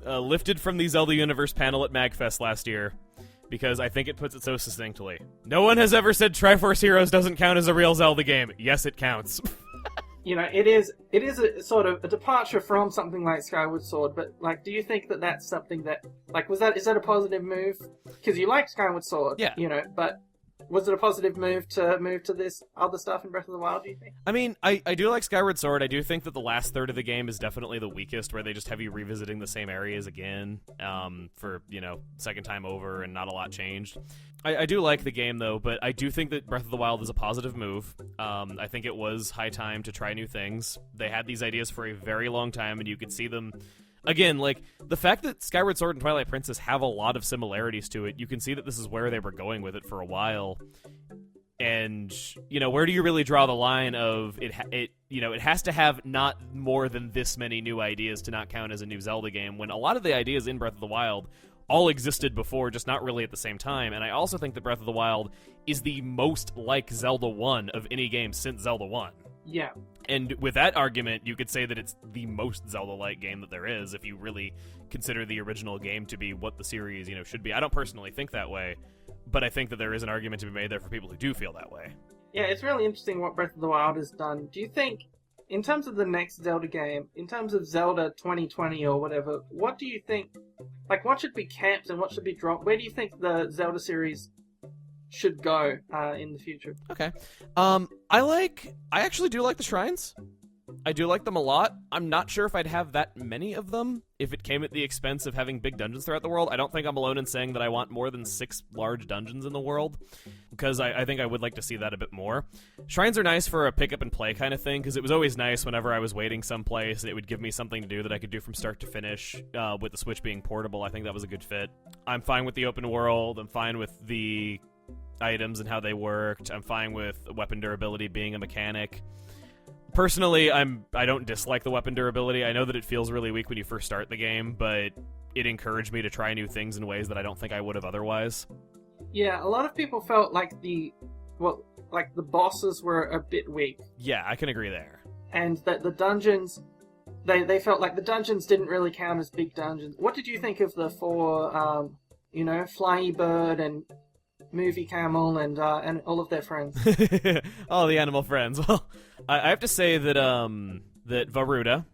Speaker 7: lifted from the Zelda Universe panel at MagFest last year, because I think it puts it so succinctly. No one has ever said Triforce Heroes doesn't count as a real Zelda game. Yes, it counts.
Speaker 1: You know, it is a sort of a departure from something like Skyward Sword, but, like, do you think that that's something that, like, is that a positive move? Because you like Skyward Sword,
Speaker 7: yeah,
Speaker 1: you know, but was it a positive move to this other stuff in Breath of the Wild, do you think?
Speaker 7: I mean, I do like Skyward Sword. I do think that the last third of the game is definitely the weakest, where they just have you revisiting the same areas again for, you know, second time over, and not a lot changed. I do like the game, though, but I do think that Breath of the Wild is a positive move. I think it was high time to try new things. They had these ideas for a very long time, and you could see them. Again, like, the fact that Skyward Sword and Twilight Princess have a lot of similarities to it, you can see that this is where they were going with it for a while. And, you know, where do you really draw the line of it has to have not more than this many new ideas to not count as a new Zelda game, when a lot of the ideas in Breath of the Wild all existed before, just not really at the same time. And I also think that Breath of the Wild is the most like Zelda 1 of any game since Zelda 1.
Speaker 1: Yeah.
Speaker 7: And with that argument, you could say that it's the most Zelda-like game that there is, if you really consider the original game to be what the series, you know, should be. I don't personally think that way, but I think that there is an argument to be made there for people who do feel that way.
Speaker 1: Yeah, it's really interesting what Breath of the Wild has done. Do you think, in terms of the next Zelda game, in terms of Zelda 2020 or whatever, what do you think, like, what should be capped and what should be dropped? Where do you think the Zelda series should go in the future?
Speaker 7: Okay. I actually do like the shrines. I do like them a lot. I'm not sure if I'd have that many of them if it came at the expense of having big dungeons throughout the world. I don't think I'm alone in saying that I want more than 6 large dungeons in the world, because I think I would like to see that a bit more. Shrines are nice for a pick-up-and-play kind of thing, because it was always nice whenever I was waiting someplace and it would give me something to do that I could do from start to finish. With the Switch being portable, I think that was a good fit. I'm fine with the open world. I'm fine with the items and how they worked. I'm fine with weapon durability being a mechanic. Personally, I don't dislike the weapon durability. I know that it feels really weak when you first start the game, but it encouraged me to try new things in ways that I don't think I would have otherwise.
Speaker 1: Yeah, a lot of people felt like the bosses were a bit weak.
Speaker 7: Yeah, I can agree there.
Speaker 1: And that the dungeons, they felt like the dungeons didn't really count as big dungeons. What did you think of the 4, Flying Bird and Movie Camel and all of their friends?
Speaker 7: All the animal friends. Well, I have to say that that Varuda,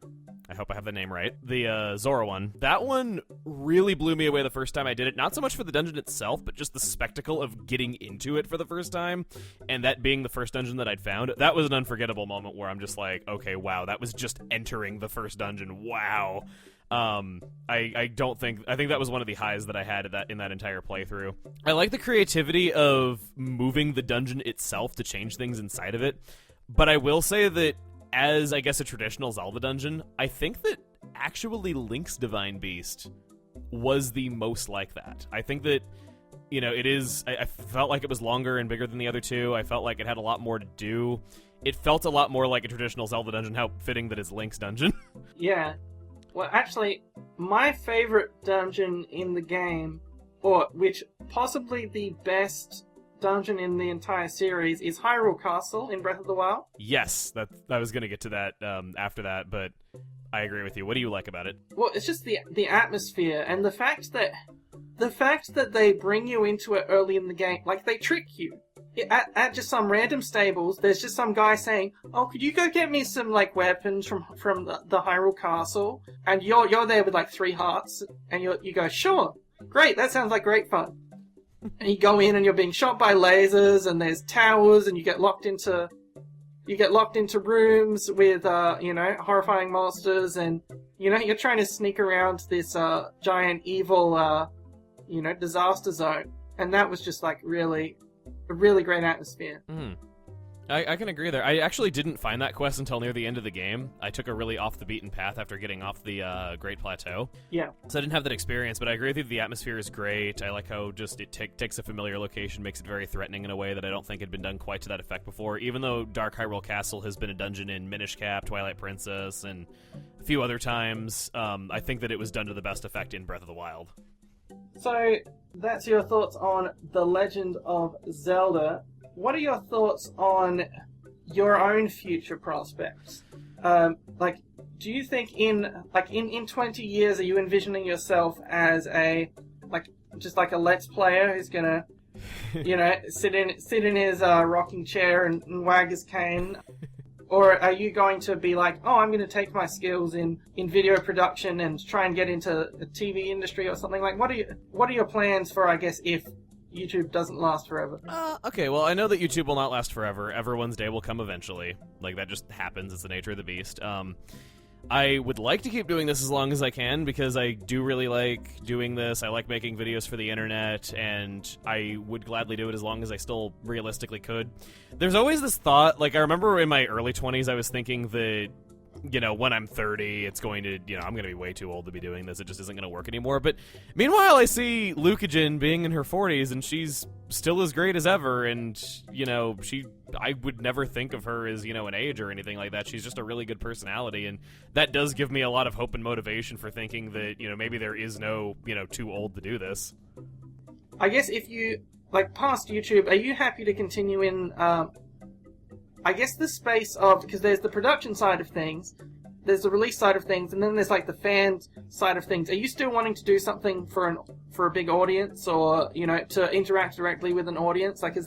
Speaker 7: I hope I have the name right, the Zora one, that one really blew me away the first time I did it. Not so much for the dungeon itself, but just the spectacle of getting into it for the first time, and that being the first dungeon that I'd found. That was an unforgettable moment where I'm just like, okay, wow, that was just entering the first dungeon. Wow. I think that was one of the highs that I had in that entire playthrough. I like the creativity of moving the dungeon itself to change things inside of it, but I will say that as, I guess, a traditional Zelda dungeon, I think that actually Link's Divine Beast was the most like that. I think that, it is... I felt like it was longer and bigger than the other two. I felt like it had a lot more to do. It felt a lot more like a traditional Zelda dungeon, how fitting that it's Link's dungeon.
Speaker 1: Yeah. Well, actually, my favorite dungeon in the game, or which possibly the best dungeon in the entire series, is Hyrule Castle in Breath of the Wild.
Speaker 7: Yes, I was going to get to that after that, but I agree with you. What do you like about it?
Speaker 1: Well, it's just the atmosphere and the fact that they bring you into it early in the game, like they trick you. At just some random stables, there's just some guy saying, "Oh, could you go get me some like weapons from the Hyrule Castle?" And you're there with like 3 hearts, and you go, "Sure, great, that sounds like great fun." And you go in and you're being shot by lasers, and there's towers, and you get locked into rooms with horrifying monsters, and you're trying to sneak around this giant evil disaster zone, and that was just like a really great atmosphere.
Speaker 7: Mm. I can agree there. I actually didn't find that quest until near the end of the game. I took a really off the beaten path after getting off the Great Plateau.
Speaker 1: Yeah.
Speaker 7: So I didn't have that experience, but I agree with you. The atmosphere is great. I like how just it takes a familiar location, makes it very threatening in a way that I don't think had been done quite to that effect before. Even though Dark Hyrule Castle has been a dungeon in Minish Cap, Twilight Princess, and a few other times, I think that it was done to the best effect in Breath of the Wild.
Speaker 1: So, that's your thoughts on The Legend of Zelda. What are your thoughts on your own future prospects? Do you think in 20 years, are you envisioning yourself as a Let's Player who's gonna, sit in his rocking chair and wag his cane? Or are you going to be like, oh, I'm going to take my skills in video production and try and get into the TV industry or something? Like, what are your plans for, I guess, if YouTube doesn't last forever?
Speaker 7: Okay, well, I know that YouTube will not last forever. Everyone's day will come eventually. Like, that just happens. It's the nature of the beast. I would like to keep doing this as long as I can because I do really like doing this. I like making videos for the internet, and I would gladly do it as long as I still realistically could. There's always this thought, like I remember in my early 20s I was thinking that, when I'm 30, it's going to, I'm going to be way too old to be doing this. It just isn't going to work anymore. But meanwhile, I see Lucajin being in her 40s, and she's still as great as ever, and, I would never think of her as, an age or anything like that. She's just a really good personality, and that does give me a lot of hope and motivation for thinking that, maybe there is no, too old to do this.
Speaker 1: I guess if you, past YouTube, are you happy to continue in, I guess the space of, because there's the production side of things, there's the release side of things, and then there's the fan side of things. Are you still wanting to do something for a big audience, or to interact directly with an audience? Is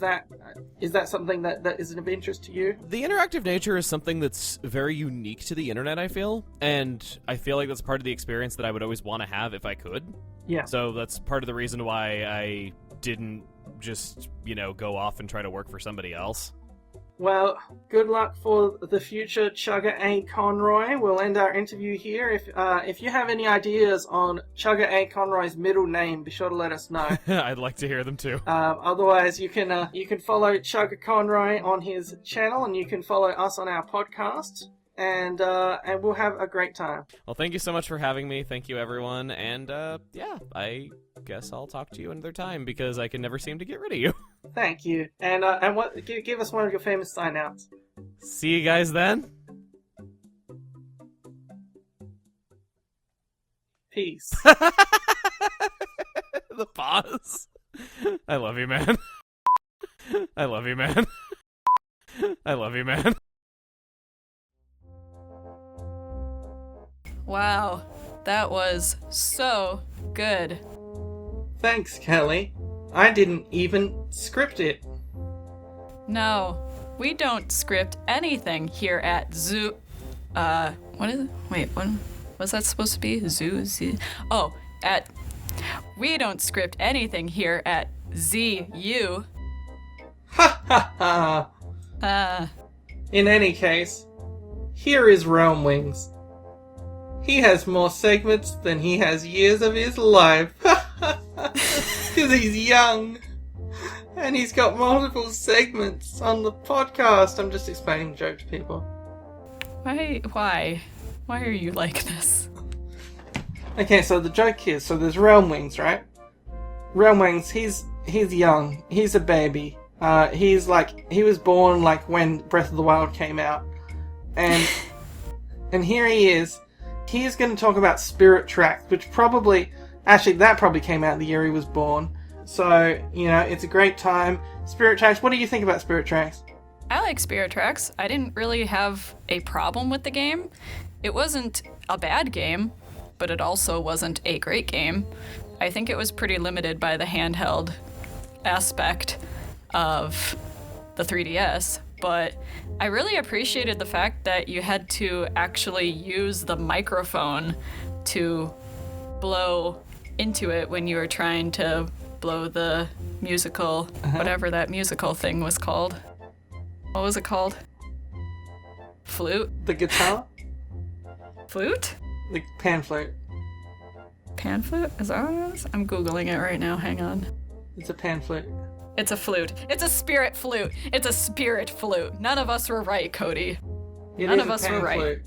Speaker 1: that something that is of interest to you?
Speaker 7: The interactive nature is something that's very unique to the internet, I feel, and I feel like that's part of the experience that I would always want to have if I could. Yeah. So that's part of the reason why I didn't just go off and try to work for somebody else.
Speaker 1: Well, good luck for the future, Chuggaaconroy. We'll end our interview here. If you have any ideas on Chuggaaconroy's middle name, be sure to let us know.
Speaker 7: I'd like to hear them too.
Speaker 1: Otherwise, you can follow Chuggaaconroy on his channel, and you can follow us on our podcast, and we'll have a great time.
Speaker 7: Well, thank you so much for having me. Thank you, everyone, and I guess I'll talk to you another time because I can never seem to get rid of you.
Speaker 1: Thank you. And give us one of your famous sign-outs.
Speaker 7: See you guys then.
Speaker 1: Peace.
Speaker 7: The pause. I love you, man. I love you, man. I love you, man.
Speaker 2: Wow, that was so good.
Speaker 1: Thanks, Kelly. I didn't even script it.
Speaker 2: No, we don't script anything here at what is it? Wait, what was that supposed to be? We don't script anything here at ZU.
Speaker 1: Ha ha ha! In any case, here is RealmWings. He has more segments than he has years of his life. Because he's young. And he's got multiple segments on the podcast. I'm just explaining the joke to people.
Speaker 2: Why? Why are you like this?
Speaker 1: Okay, so the joke is, so there's RealmWings, right? RealmWings, he's young. He's a baby. He was born like when Breath of the Wild came out. And here he is. He's going to talk about Spirit Tracks, which that probably came out the year he was born. So, it's a great time. Spirit Tracks, what do you think about Spirit Tracks?
Speaker 2: I like Spirit Tracks. I didn't really have a problem with the game. It wasn't a bad game, but it also wasn't a great game. I think it was pretty limited by the handheld aspect of the 3DS, but I really appreciated the fact that you had to actually use the microphone to blow into it when you were trying to blow the musical, whatever that musical thing was called. What was it called? Flute?
Speaker 1: The guitar?
Speaker 2: Flute?
Speaker 1: The pan flute.
Speaker 2: Pan flute? Is that what it is? I'm Googling it right now, hang on.
Speaker 1: It's a pan flute.
Speaker 2: It's a flute. It's a spirit flute. It's a spirit flute. None of us were right, Cody. None of us were right.
Speaker 1: Flute.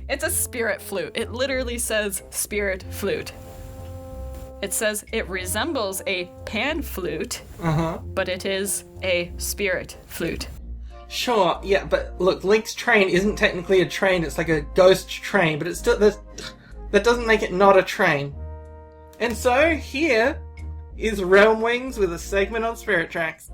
Speaker 2: It's a spirit flute. It literally says spirit flute. It says it resembles a pan flute, but it is a spirit flute.
Speaker 1: Sure, yeah, but look, Link's train isn't technically a train, it's like a ghost train, but it's still, that doesn't make it not a train. And so, here is RealmWings with a segment on Spirit Tracks.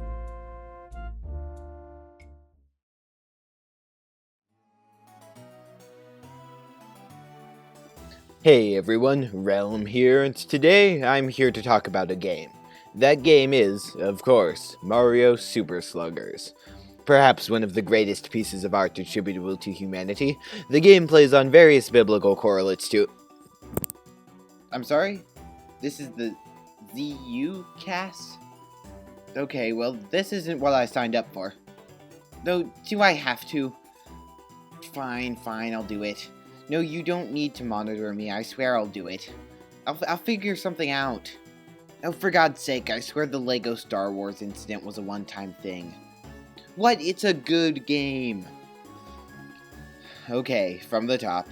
Speaker 6: Hey everyone, Realm here, and today I'm here to talk about a game. That game is, of course, Mario Super Sluggers. Perhaps one of the greatest pieces of art attributable to humanity, the game plays on various biblical correlates to... I'm sorry? This is the ZUCast? Okay, well, this isn't what I signed up for. Though, do I have to? Fine, I'll do it. No, you don't need to monitor me, I swear I'll do it. I'll figure something out. Oh, for God's sake, I swear the Lego Star Wars incident was a one-time thing. What? It's a good game. Okay, from the top.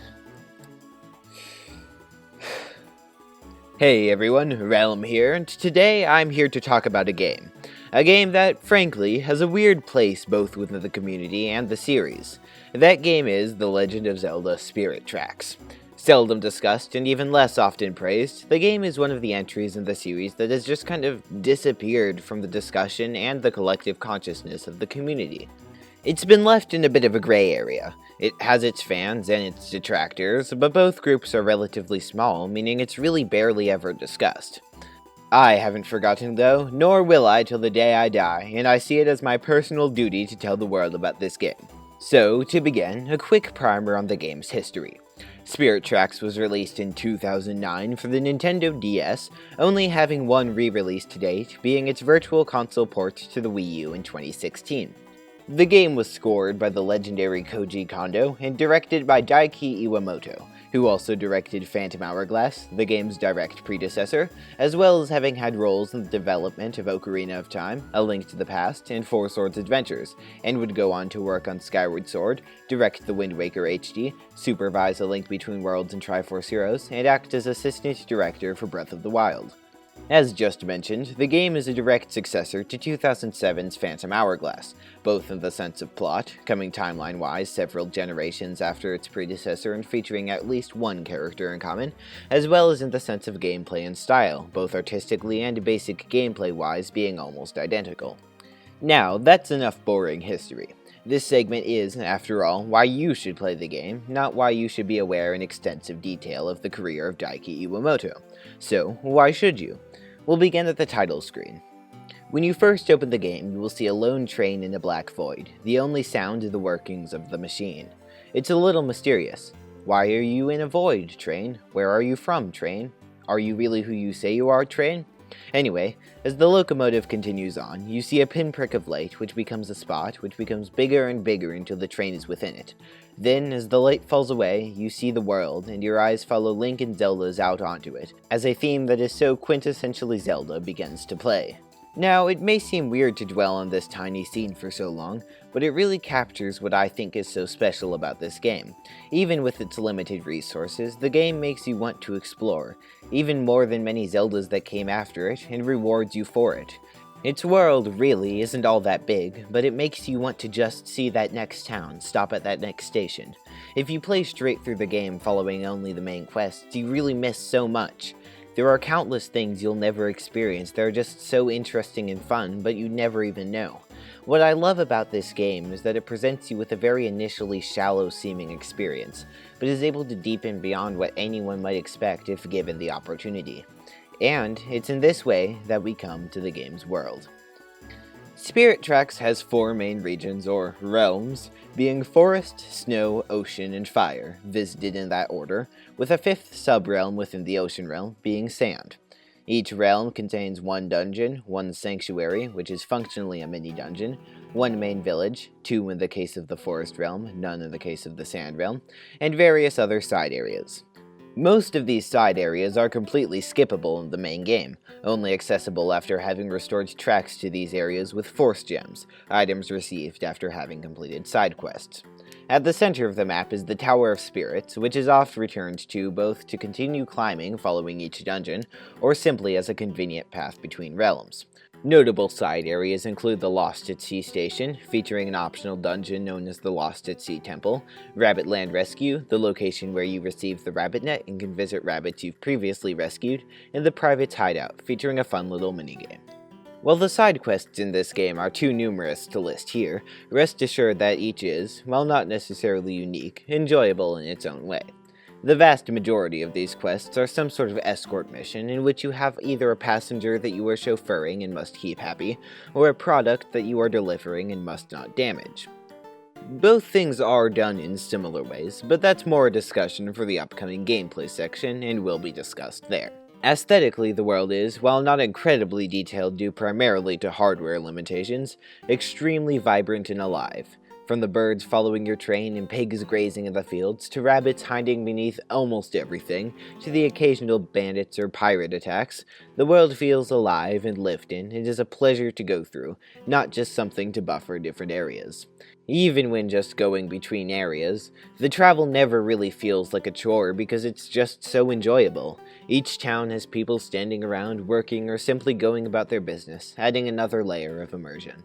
Speaker 6: Hey everyone, Realm here, and today I'm here to talk about a game. A game that, frankly, has a weird place both within the community and the series. That game is The Legend of Zelda Spirit Tracks. Seldom discussed and even less often praised, the game is one of the entries in the series that has just kind of disappeared from the discussion and the collective consciousness of the community. It's been left in a bit of a gray area. It has its fans and its detractors, but both groups are relatively small, meaning it's really barely ever discussed. I haven't forgotten though, nor will I till the day I die, and I see it as my personal duty to tell the world about this game. So, to begin, a quick primer on the game's history. Spirit Tracks was released in 2009 for the Nintendo DS, only having one re-release to date, being its Virtual Console port to the Wii U in 2016. The game was scored by the legendary Koji Kondo and directed by Daiki Iwamoto, who also directed Phantom Hourglass, the game's direct predecessor, as well as having had roles in the development of Ocarina of Time, A Link to the Past, and Four Swords Adventures, and would go on to work on Skyward Sword, direct The Wind Waker HD, supervise A Link Between Worlds and Triforce Heroes, and act as assistant director for Breath of the Wild. As just mentioned, the game is a direct successor to 2007's Phantom Hourglass, both in the sense of plot, coming timeline-wise several generations after its predecessor and featuring at least one character in common, as well as in the sense of gameplay and style, both artistically and basic gameplay-wise being almost identical. Now, that's enough boring history. This segment is, after all, why you should play the game, not why you should be aware in extensive detail of the career of Daiki Iwamoto. So, why should you? We'll begin at the title screen. When you first open the game, you will see a lone train in a black void, the only sound of the workings of the machine. It's a little mysterious. Why are you in a void, train? Where are you from, train? Are you really who you say you are, train? Anyway, as the locomotive continues on, you see a pinprick of light, which becomes a spot, which becomes bigger and bigger until the train is within it. Then, as the light falls away, you see the world, and your eyes follow Link and Zelda's out onto it, as a theme that is so quintessentially Zelda begins to play. Now, it may seem weird to dwell on this tiny scene for so long, but it really captures what I think is so special about this game. Even with its limited resources, the game makes you want to explore, even more than many Zeldas that came after it, and rewards you for it. Its world really isn't all that big, but it makes you want to just see that next town, stop at that next station. If you play straight through the game following only the main quests, you really miss so much. There are countless things you'll never experience that are just so interesting and fun, but you never even know. What I love about this game is that it presents you with a very initially shallow-seeming experience, but is able to deepen beyond what anyone might expect if given the opportunity. And it's in this way that we come to the game's world. Spirit Tracks has 4 main regions, or realms, being forest, snow, ocean, and fire, visited in that order, with a 5th sub-realm within the ocean realm being sand. Each realm contains 1 dungeon, 1 sanctuary, which is functionally a mini-dungeon, 1 main village, 2 in the case of the forest realm, none in the case of the sand realm, and various other side areas. Most of these side areas are completely skippable in the main game, only accessible after having restored tracks to these areas with Force Gems, items received after having completed side quests. At the center of the map is the Tower of Spirits, which is oft returned to both to continue climbing following each dungeon, or simply as a convenient path between realms. Notable side areas include the Lost at Sea Station, featuring an optional dungeon known as the Lost at Sea Temple, Rabbit Land Rescue, the location where you receive the rabbit net and can visit rabbits you've previously rescued, and the Private's Hideout, featuring a fun little minigame. While the side quests in this game are too numerous to list here, rest assured that each is, while not necessarily unique, enjoyable in its own way. The vast majority of these quests are some sort of escort mission in which you have either a passenger that you are chauffeuring and must keep happy, or a product that you are delivering and must not damage. Both things are done in similar ways, but that's more a discussion for the upcoming gameplay section and will be discussed there. Aesthetically, the world is, while not incredibly detailed due primarily to hardware limitations, extremely vibrant and alive. From the birds following your train and pigs grazing in the fields, to rabbits hiding beneath almost everything, to the occasional bandits or pirate attacks, the world feels alive and lived in and is a pleasure to go through, not just something to buffer different areas. Even when just going between areas, the travel never really feels like a chore because it's just so enjoyable. Each town has people standing around, working, or simply going about their business, adding another layer of immersion.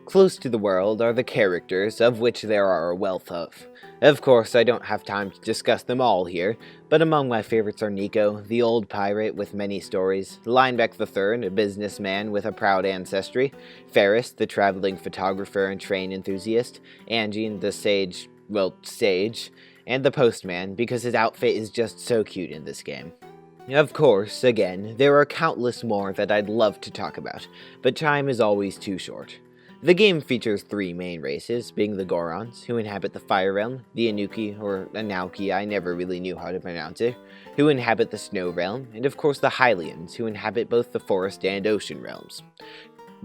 Speaker 6: Close to the world are the characters, of which there are a wealth of. Of course, I don't have time to discuss them all here, but among my favorites are Nico, the old pirate with many stories, Linebeck III, a businessman with a proud ancestry, Ferris, the traveling photographer and train enthusiast, Angine, the sage, and the postman, because his outfit is just so cute in this game. Of course, again, there are countless more that I'd love to talk about, but time is always too short. The game features 3 main races, being the Gorons, who inhabit the Fire Realm, the Anuki, or Anauki, I never really knew how to pronounce it, who inhabit the Snow Realm, and of course the Hylians, who inhabit both the Forest and Ocean Realms.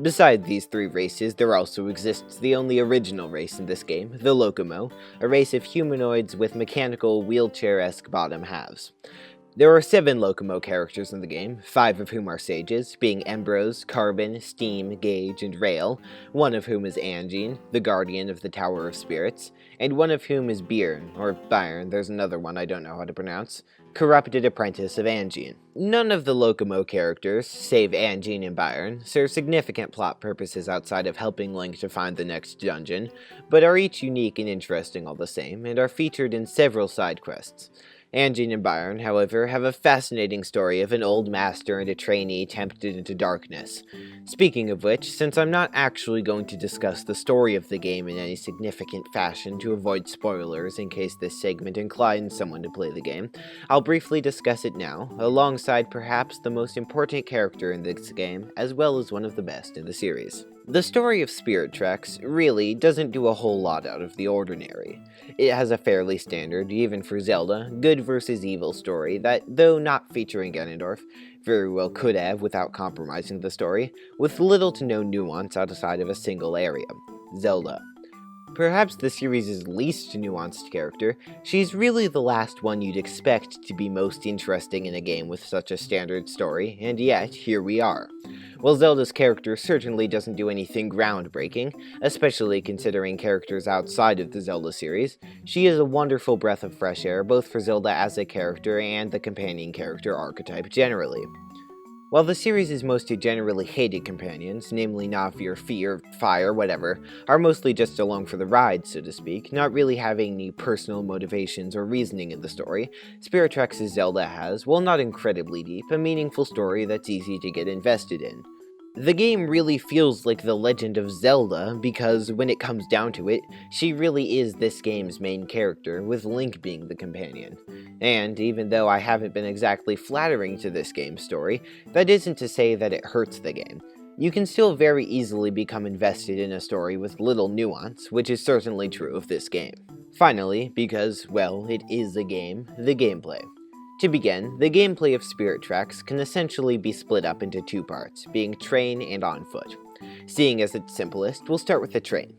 Speaker 6: Beside these 3 races, there also exists the only original race in this game, the Locomo, a race of humanoids with mechanical, wheelchair-esque bottom halves. There are 7 Locomo characters in the game, 5 of whom are sages, being Embrose, Carbon, Steam, Gage, and Rail, one of whom is Angine, the guardian of the Tower of Spirits, and one of whom is Byrne, or Byron, there's another one I don't know how to pronounce, corrupted apprentice of Angine. None of the Locomo characters, save Angine and Byron, serve significant plot purposes outside of helping Link to find the next dungeon, but are each unique and interesting all the same, and are featured in several side quests. Angine and Byron, however, have a fascinating story of an old master and a trainee tempted into darkness. Speaking of which, since I'm not actually going to discuss the story of the game in any significant fashion to avoid spoilers in case this segment inclines someone to play the game, I'll briefly discuss it now, alongside perhaps the most important character in this game, as well as one of the best in the series. The story of Spirit Tracks really doesn't do a whole lot out of the ordinary. It has a fairly standard, even for Zelda, good versus evil story that, though not featuring Ganondorf, very well could have without compromising the story, with little to no nuance outside of a single area, Zelda. Perhaps the series' least nuanced character, she's really the last one you'd expect to be most interesting in a game with such a standard story, and yet, here we are. While Zelda's character certainly doesn't do anything groundbreaking, especially considering characters outside of the Zelda series, she is a wonderful breath of fresh air both for Zelda as a character and the companion character archetype generally. While the series' most generally hated companions, namely Navi or Fi or Fire, whatever, are mostly just along for the ride, so to speak, not really having any personal motivations or reasoning in the story, Spirit Tracks' Zelda has, while not incredibly deep, a meaningful story that's easy to get invested in. The game really feels like The Legend of Zelda because, when it comes down to it, she really is this game's main character, with Link being the companion. And, even though I haven't been exactly flattering to this game's story, that isn't to say that it hurts the game. You can still very easily become invested in a story with little nuance, which is certainly true of this game. Finally, because, well, it is a game, the gameplay. To begin, the gameplay of Spirit Tracks can essentially be split up into two parts, being train and on foot. Seeing as its simplest, we'll start with the train.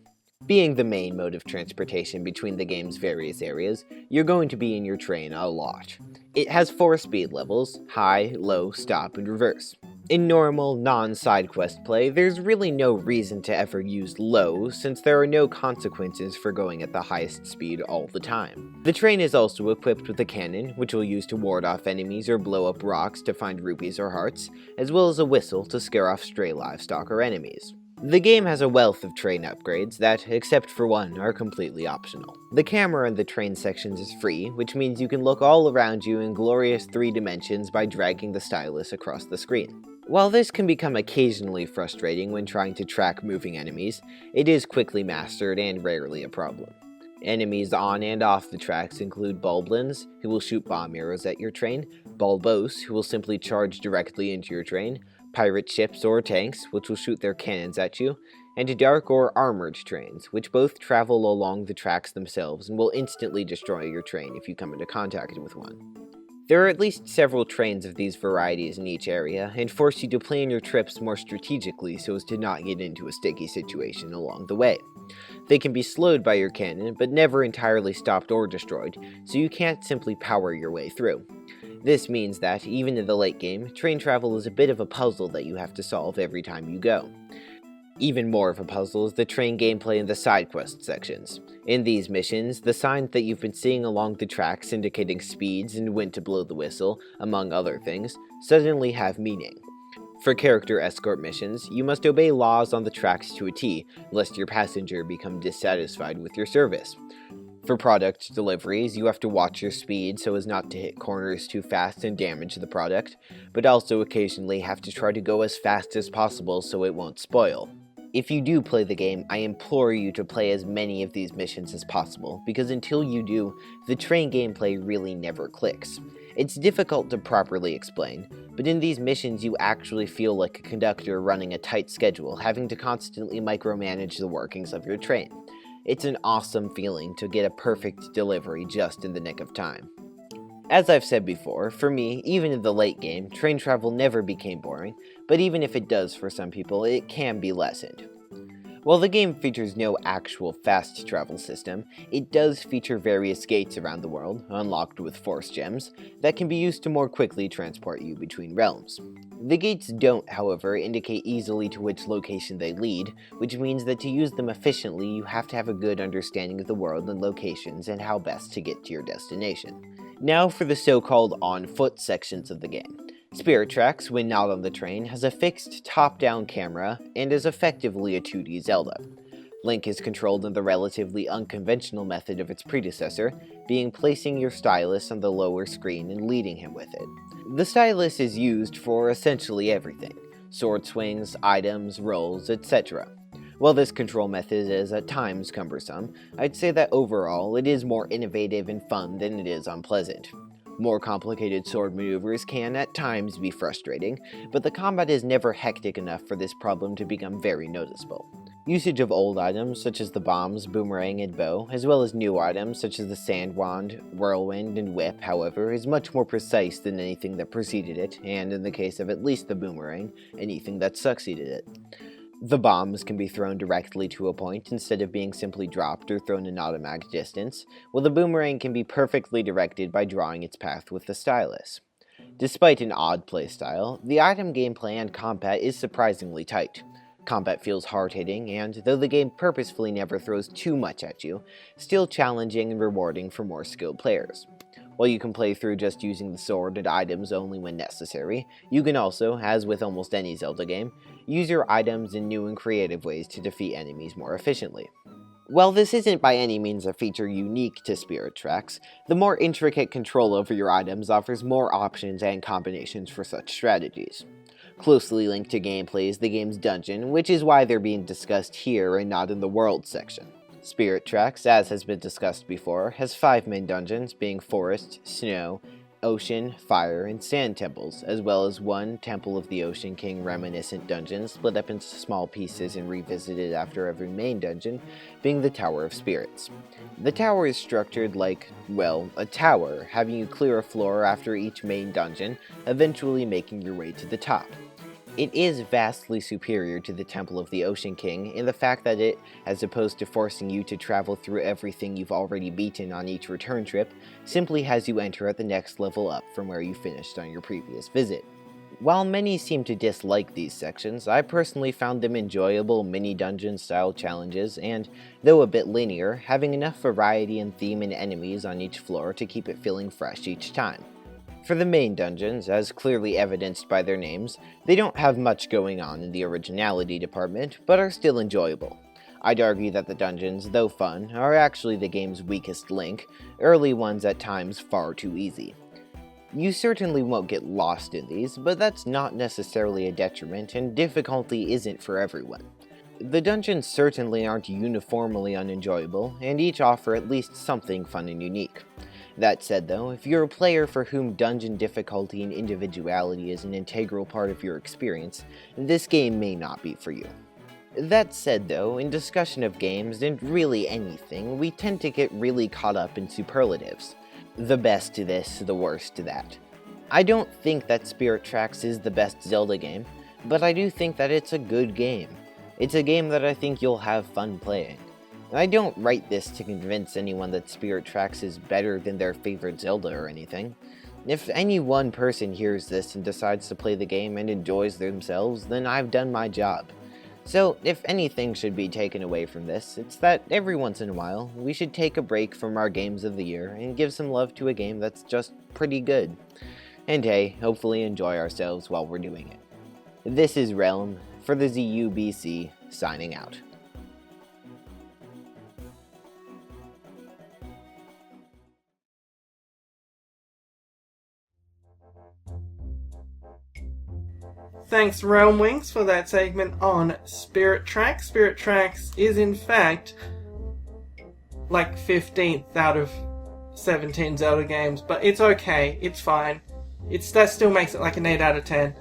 Speaker 6: Being the main mode of transportation between the game's various areas, you're going to be in your train a lot. It has 4 speed levels: high, low, stop, and reverse. In normal, non-side quest play, there's really no reason to ever use low, since there are no consequences for going at the highest speed all the time. The train is also equipped with a cannon, which we'll use to ward off enemies or blow up rocks to find rupees or hearts, as well as a whistle to scare off stray livestock or enemies. The game has a wealth of train upgrades that, except for one, are completely optional. The camera in the train sections is free, which means you can look all around you in glorious 3 dimensions by dragging the stylus across the screen. While this can become occasionally frustrating when trying to track moving enemies, it is quickly mastered and rarely a problem. Enemies on and off the tracks include Bulblins, who will shoot bomb arrows at your train, Bulbos, who will simply charge directly into your train, pirate ships or tanks, which will shoot their cannons at you, and dark or armored trains, which both travel along the tracks themselves and will instantly destroy your train if you come into contact with one. There are at least several trains of these varieties in each area, and force you to plan your trips more strategically so as to not get into a sticky situation along the way. They can be slowed by your cannon, but never entirely stopped or destroyed, so you can't simply power your way through. This means that, even in the late game, train travel is a bit of a puzzle that you have to solve every time you go. Even more of a puzzle is the train gameplay in the side quest sections. In these missions, the signs that you've been seeing along the tracks indicating speeds and when to blow the whistle, among other things, suddenly have meaning. For character escort missions, you must obey laws on the tracks to a T, lest your passenger become dissatisfied with your service. For product deliveries, you have to watch your speed so as not to hit corners too fast and damage the product, but also occasionally have to try to go as fast as possible so it won't spoil. If you do play the game, I implore you to play as many of these missions as possible, because until you do, the train gameplay really never clicks. It's difficult to properly explain, but in these missions you actually feel like a conductor running a tight schedule, having to constantly micromanage the workings of your train. It's an awesome feeling to get a perfect delivery just in the nick of time. As I've said before, for me, even in the late game, train travel never became boring, but even if it does for some people, it can be lessened. While the game features no actual fast travel system, it does feature various gates around the world, unlocked with force gems, that can be used to more quickly transport you between realms. The gates don't, however, indicate easily to which location they lead, which means that to use them efficiently you have to have a good understanding of the world and locations and how best to get to your destination. Now for the so-called on-foot sections of the game. Spirit Tracks, when not on the train, has a fixed top-down camera and is effectively a 2D Zelda. Link is controlled in the relatively unconventional method of its predecessor, being placing your stylus on the lower screen and leading him with it. The stylus is used for essentially everything: sword swings, items, rolls, etc. While this control method is at times cumbersome, I'd say that overall it is more innovative and fun than it is unpleasant. More complicated sword maneuvers can at times be frustrating, but the combat is never hectic enough for this problem to become very noticeable. Usage of old items such as the bombs, boomerang, and bow, as well as new items such as the sand wand, whirlwind, and whip, however, is much more precise than anything that preceded it, and in the case of at least the boomerang, anything that succeeded it. The bombs can be thrown directly to a point instead of being simply dropped or thrown an automatic distance, while the boomerang can be perfectly directed by drawing its path with the stylus. Despite an odd playstyle, the item gameplay and combat is surprisingly tight. Combat feels hard-hitting, and though the game purposefully never throws too much at you, still challenging and rewarding for more skilled players. While you can play through just using the sword and items only when necessary, you can also, as with almost any Zelda game, use your items in new and creative ways to defeat enemies more efficiently. While this isn't by any means a feature unique to Spirit Tracks, the more intricate control over your items offers more options and combinations for such strategies. Closely linked to gameplay is the game's dungeon, which is why they're being discussed here and not in the world section. Spirit Tracks, as has been discussed before, has 5 main dungeons, being forest, snow, ocean, fire, and sand temples, as well as one Temple of the Ocean King reminiscent dungeon split up into small pieces and revisited after every main dungeon, being the Tower of Spirits. The tower is structured like, well, a tower, having you clear a floor after each main dungeon, eventually making your way to the top. It is vastly superior to the Temple of the Ocean King in the fact that it, as opposed to forcing you to travel through everything you've already beaten on each return trip, simply has you enter at the next level up from where you finished on your previous visit. While many seem to dislike these sections, I personally found them enjoyable mini-dungeon style challenges and, though a bit linear, having enough variety and theme in enemies on each floor to keep it feeling fresh each time. For the main dungeons, as clearly evidenced by their names, they don't have much going on in the originality department, but are still enjoyable. I'd argue that the dungeons, though fun, are actually the game's weakest link, early ones at times far too easy. You certainly won't get lost in these, but that's not necessarily a detriment, and difficulty isn't for everyone. The dungeons certainly aren't uniformly unenjoyable, and each offer at least something fun and unique. That said though, if you're a player for whom dungeon difficulty and individuality is an integral part of your experience, this game may not be for you. That said though, in discussion of games and really anything, we tend to get really caught up in superlatives. The best to this, the worst to that. I don't think that Spirit Tracks is the best Zelda game, but I do think that it's a good game. It's a game that I think you'll have fun playing. I don't write this to convince anyone that Spirit Tracks is better than their favorite Zelda or anything. If any one person hears this and decides to play the game and enjoys themselves, then I've done my job. So, if anything should be taken away from this, it's that every once in a while, we should take a break from our games of the year and give some love to a game that's just pretty good. And hey, hopefully enjoy ourselves while we're doing it. This is Realm, for the ZUBC, signing out.
Speaker 1: Thanks RealmWings for that segment on Spirit Tracks. Spirit Tracks is in fact like 15th out of 17 Zelda games, but it's okay, it's fine. That still makes it like an 8 out of 10.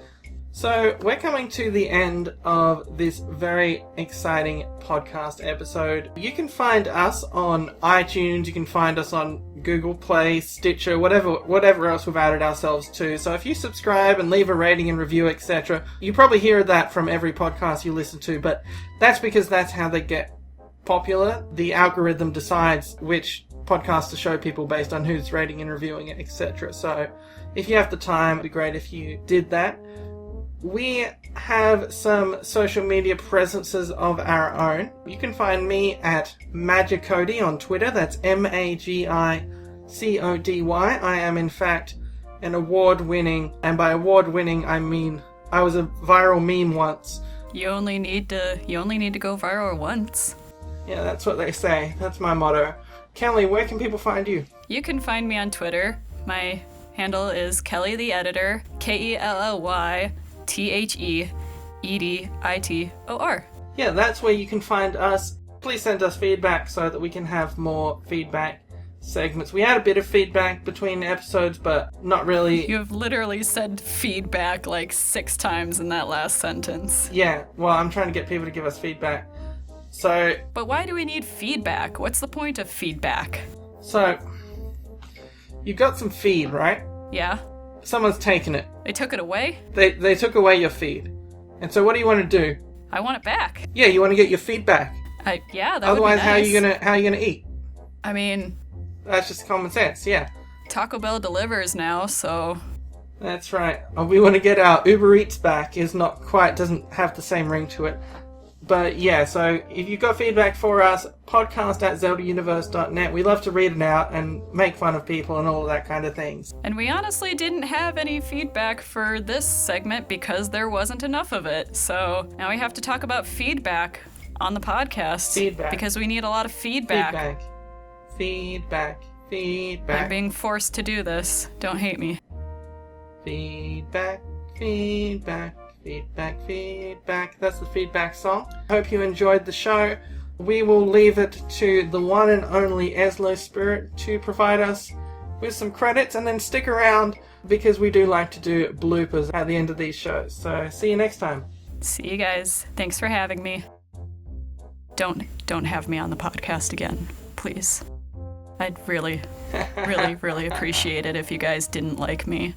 Speaker 1: So we're coming to the end of this very exciting podcast episode. You can find us on iTunes, you can find us on Google Play, Stitcher, whatever else we've added ourselves to. So if you subscribe and leave a rating and review, etc., you probably hear that from every podcast you listen to, but that's because that's how they get popular. The algorithm decides which podcasts to show people based on who's rating and reviewing it, etc. So if you have the time, it'd be great if you did that. We have some social media presences of our own. You can find me at Magicody on Twitter. That's Magicody. I am in fact an award-winning, and by award-winning I mean I was a viral meme once.
Speaker 2: You only need to go viral once.
Speaker 1: Yeah, that's what they say. That's my motto. Kelly, where can people find you?
Speaker 2: You can find me on Twitter. My handle is Kelly the Editor, KELLYTHEEDITOR.
Speaker 1: Yeah, that's where you can find us. Please send us feedback so that we can have more feedback segments. We had a bit of feedback between episodes, but not really.
Speaker 2: You have literally said feedback like 6 times in that last sentence.
Speaker 1: Yeah, well, I'm trying to get people to give us feedback. So...
Speaker 2: But why do we need feedback? What's the point of feedback?
Speaker 1: So, you've got some feed, right?
Speaker 2: Yeah.
Speaker 1: Someone's taken it.
Speaker 2: They took it away?
Speaker 1: They took away your feed. And so what do you want to do?
Speaker 2: I want it back.
Speaker 1: Yeah, you want to get your feed back.
Speaker 2: Yeah, that
Speaker 1: Otherwise,
Speaker 2: would be nice.
Speaker 1: how are you gonna eat?
Speaker 2: I mean...
Speaker 1: That's just common sense, yeah.
Speaker 2: Taco Bell delivers now, so...
Speaker 1: That's right. We want to get our Uber Eats back. Doesn't have the same ring to it. But yeah, so if you've got feedback for us, podcast@zeldauniverse.net. We love to read it out and make fun of people and all of that kind of things.
Speaker 2: And we honestly didn't have any feedback for this segment because there wasn't enough of it. So now we have to talk about feedback on the podcast.
Speaker 1: Feedback.
Speaker 2: Because we need a lot of feedback.
Speaker 1: Feedback.
Speaker 2: I'm being forced to do this. Don't hate me.
Speaker 1: Feedback. That's the feedback song. Hope you enjoyed the show. We will leave it to the one and only Eslo Spirit to provide us with some credits, and then stick around because we do like to do bloopers at the end of these shows. So see you next time.
Speaker 2: See you guys. Thanks for having me. Don't have me on the podcast again, please. I'd really appreciate it if you guys didn't like me,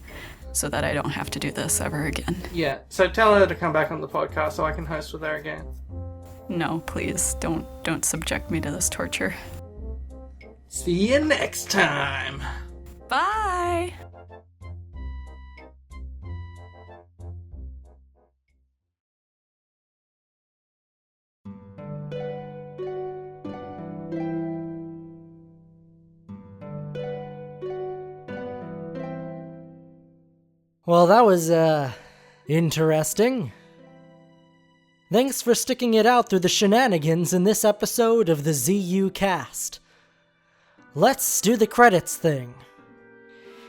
Speaker 2: so that I don't have to do this ever again.
Speaker 1: Yeah, so tell her to come back on the podcast so I can host with her again.
Speaker 2: No, please, don't subject me to this torture.
Speaker 1: See you next time.
Speaker 2: Bye!
Speaker 8: Well, that was, interesting. Thanks for sticking it out through the shenanigans in this episode of the ZUCast. Let's do the credits thing.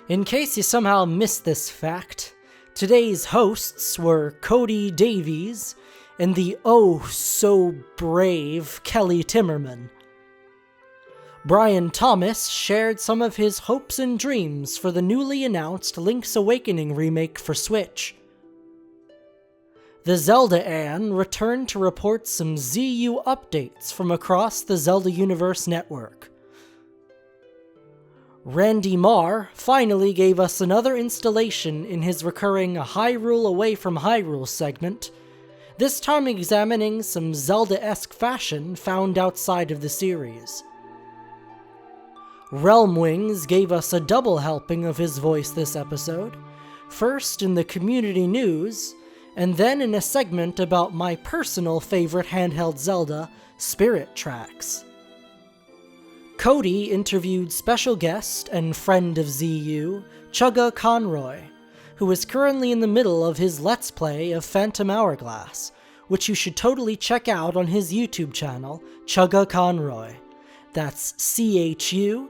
Speaker 8: In case you somehow missed this fact, today's hosts were Cody Davies and the oh-so-brave Kelly Timmerman. Brian Thomas shared some of his hopes and dreams for the newly announced Link's Awakening remake for Switch. The Zelda Ann returned to report some ZU updates from across the Zelda Universe network. Randy Marr finally gave us another installation in his recurring Hyrule Away from Hyrule segment, this time examining some Zelda-esque fashion found outside of the series. RealmWings gave us a double helping of his voice this episode, first in the community news, and then in a segment about my personal favorite handheld Zelda, Spirit Tracks. Cody interviewed special guest and friend of ZU, Chuggaaconroy, who is currently in the middle of his Let's Play of Phantom Hourglass, which you should totally check out on his YouTube channel, Chuggaaconroy. That's Chuggaaconroy.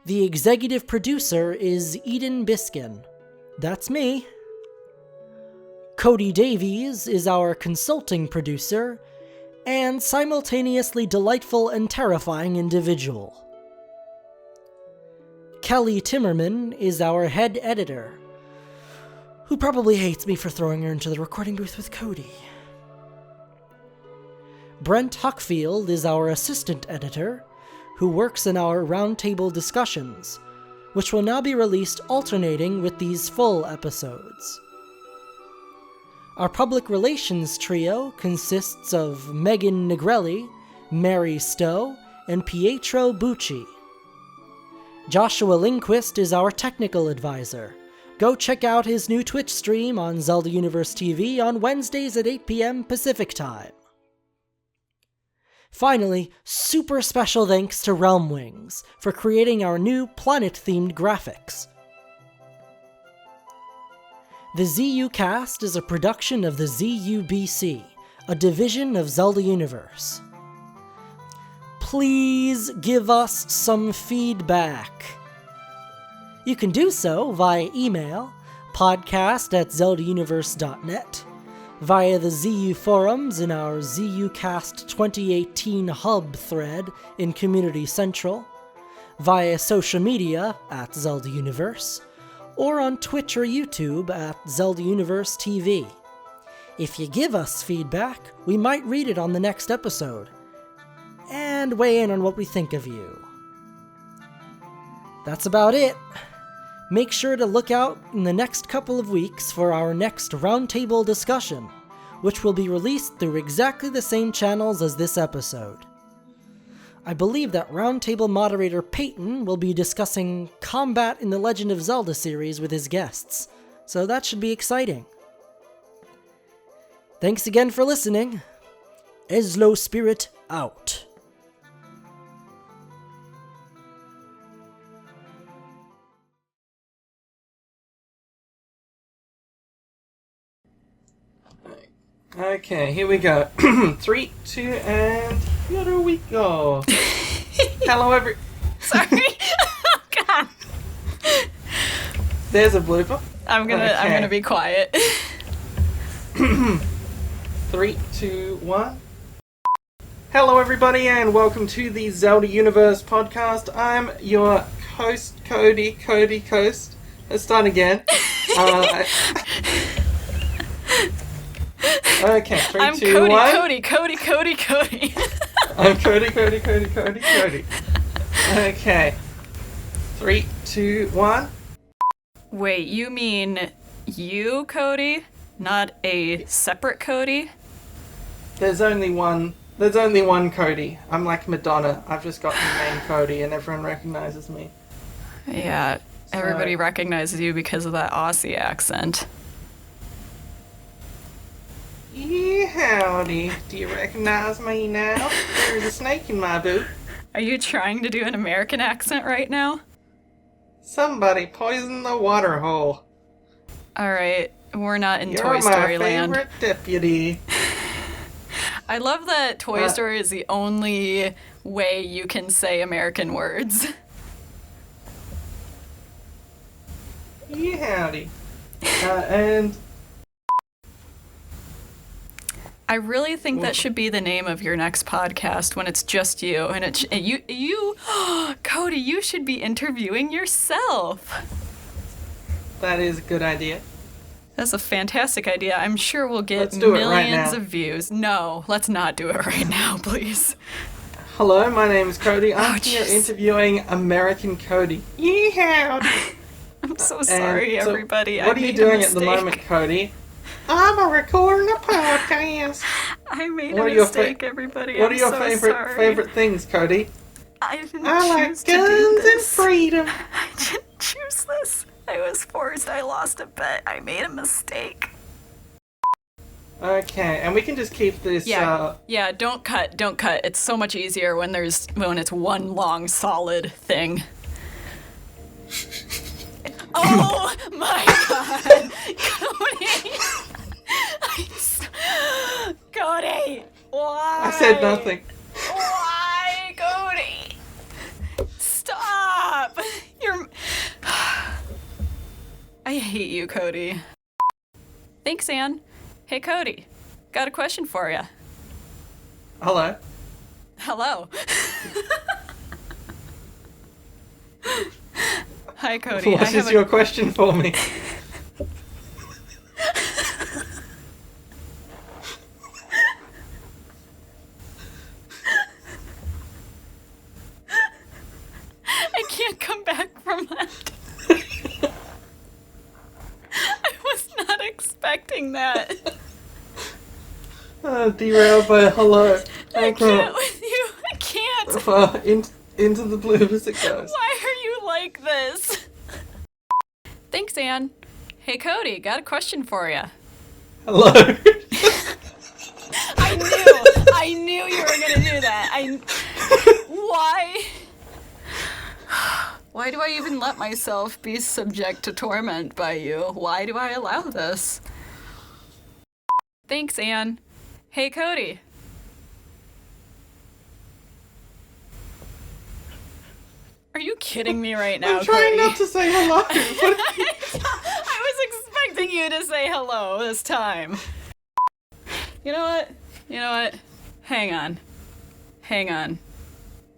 Speaker 8: The executive producer is Eden Biskin. That's me. Cody Davies is our consulting producer, and simultaneously delightful and terrifying individual. Kelly Timmerman is our head editor, who probably hates me for throwing her into the recording booth with Cody. Brent Huckfield is our assistant editor, who works in our roundtable discussions, which will now be released alternating with these full episodes. Our public relations trio consists of Megan Negrelli, Mary Stowe, and Pietro Bucci. Joshua Lindquist is our technical advisor. Go check out his new Twitch stream on Zelda Universe TV on Wednesdays at 8 p.m. Pacific Time. Finally, super special thanks to RealmWings for creating our new planet-themed graphics. The ZUCast is a production of the ZUBC, a division of Zelda Universe. Please give us some feedback. You can do so via email, podcast@zeldauniverse.net, via the ZU forums in our ZUCast 2018 hub thread in Community Central, via social media at Zelda Universe, or on Twitch or YouTube at Zelda Universe TV. If you give us feedback, we might read it on the next episode, and weigh in on what we think of you. That's about it. Make sure to look out in the next couple of weeks for our next roundtable discussion, which will be released through exactly the same channels as this episode. I believe that roundtable moderator Peyton will be discussing combat in the Legend of Zelda series with his guests, so that should be exciting. Thanks again for listening. Eslo Spirit out.
Speaker 1: Okay, here we go. 3, 2, and here we go. Hello,
Speaker 2: Sorry. Oh, God.
Speaker 1: There's a blooper.
Speaker 2: I'm gonna be quiet.
Speaker 1: 3, 2, 1. Hello, everybody, and welcome to the Zelda Universe podcast. I'm your host, Cody Coast. Let's start again. Okay, 3,
Speaker 2: I'm
Speaker 1: 2,
Speaker 2: Cody,
Speaker 1: 1.
Speaker 2: Cody.
Speaker 1: I'm Cody. Okay. 3, 2, 1.
Speaker 2: Wait, you mean you, Cody? Not a separate Cody?
Speaker 1: There's only one Cody. I'm like Madonna. I've just got the name Cody and everyone recognizes me.
Speaker 2: Yeah, everybody recognizes you because of that Aussie accent.
Speaker 1: Yeah, howdy. Do you recognize me now? There's a snake in my boot.
Speaker 2: Are you trying to do an American accent right now?
Speaker 1: Somebody poisoned the water hole.
Speaker 2: Alright, we're not in
Speaker 1: You're
Speaker 2: Toy Story
Speaker 1: my
Speaker 2: land.
Speaker 1: favorite deputy.
Speaker 2: I love that Toy Story is the only way you can say American words.
Speaker 1: Yeah, howdy. And
Speaker 2: I really think that should be the name of your next podcast when it's just you. And you, Cody, you should be interviewing yourself.
Speaker 1: that is a good idea.
Speaker 2: That's a fantastic idea. I'm sure we'll get
Speaker 1: Let's do it right
Speaker 2: millions
Speaker 1: now.
Speaker 2: of views. No, let's not do it right now, please.
Speaker 1: Hello, my name is Cody. I'm here
Speaker 2: jeez.
Speaker 1: interviewing American Cody. Yeah, howdy.
Speaker 2: I'm so sorry,
Speaker 1: so
Speaker 2: everybody.
Speaker 1: What
Speaker 2: I
Speaker 1: are you
Speaker 2: made a
Speaker 1: doing at the
Speaker 2: mistake.
Speaker 1: moment, Cody? I'm recording a podcast.
Speaker 2: I made
Speaker 1: What
Speaker 2: a
Speaker 1: are your
Speaker 2: mistake, everybody.
Speaker 1: What
Speaker 2: I'm
Speaker 1: are your
Speaker 2: so
Speaker 1: favorite
Speaker 2: sorry.
Speaker 1: things, Cody?
Speaker 2: I didn't
Speaker 1: I like
Speaker 2: choose to do
Speaker 1: guns and
Speaker 2: this.
Speaker 1: freedom.
Speaker 2: I didn't choose this. I was forced. I lost a bet. I made a mistake.
Speaker 1: Okay, and we can just keep this.
Speaker 2: Yeah. Don't cut. It's so much easier when it's one long solid thing. Oh my God, Cody! Cody, why?
Speaker 1: I said nothing.
Speaker 2: Why, Cody? Stop! I hate you, Cody. Thanks, Anne. Hey, Cody. Got a question for you.
Speaker 1: Hello.
Speaker 2: Hello. Hi, Cody.
Speaker 1: What is your question for me?
Speaker 2: I can't come back from that. I was not expecting that.
Speaker 1: Derailed by hello.
Speaker 2: I can't with you. I can't.
Speaker 1: Into the bloopers it goes.
Speaker 2: Why are you like this? Thanks, Anne. Hey, Cody, got a question for you.
Speaker 1: Hello.
Speaker 2: I knew you were gonna do that. Why do I even let myself be subject to torment by you? Why do I allow this? Thanks, Anne. Hey, Cody. Are you kidding me right now,
Speaker 1: I'm trying
Speaker 2: Cody?
Speaker 1: not to say hello.
Speaker 2: I was expecting you to say hello this time. You know what? Hang on.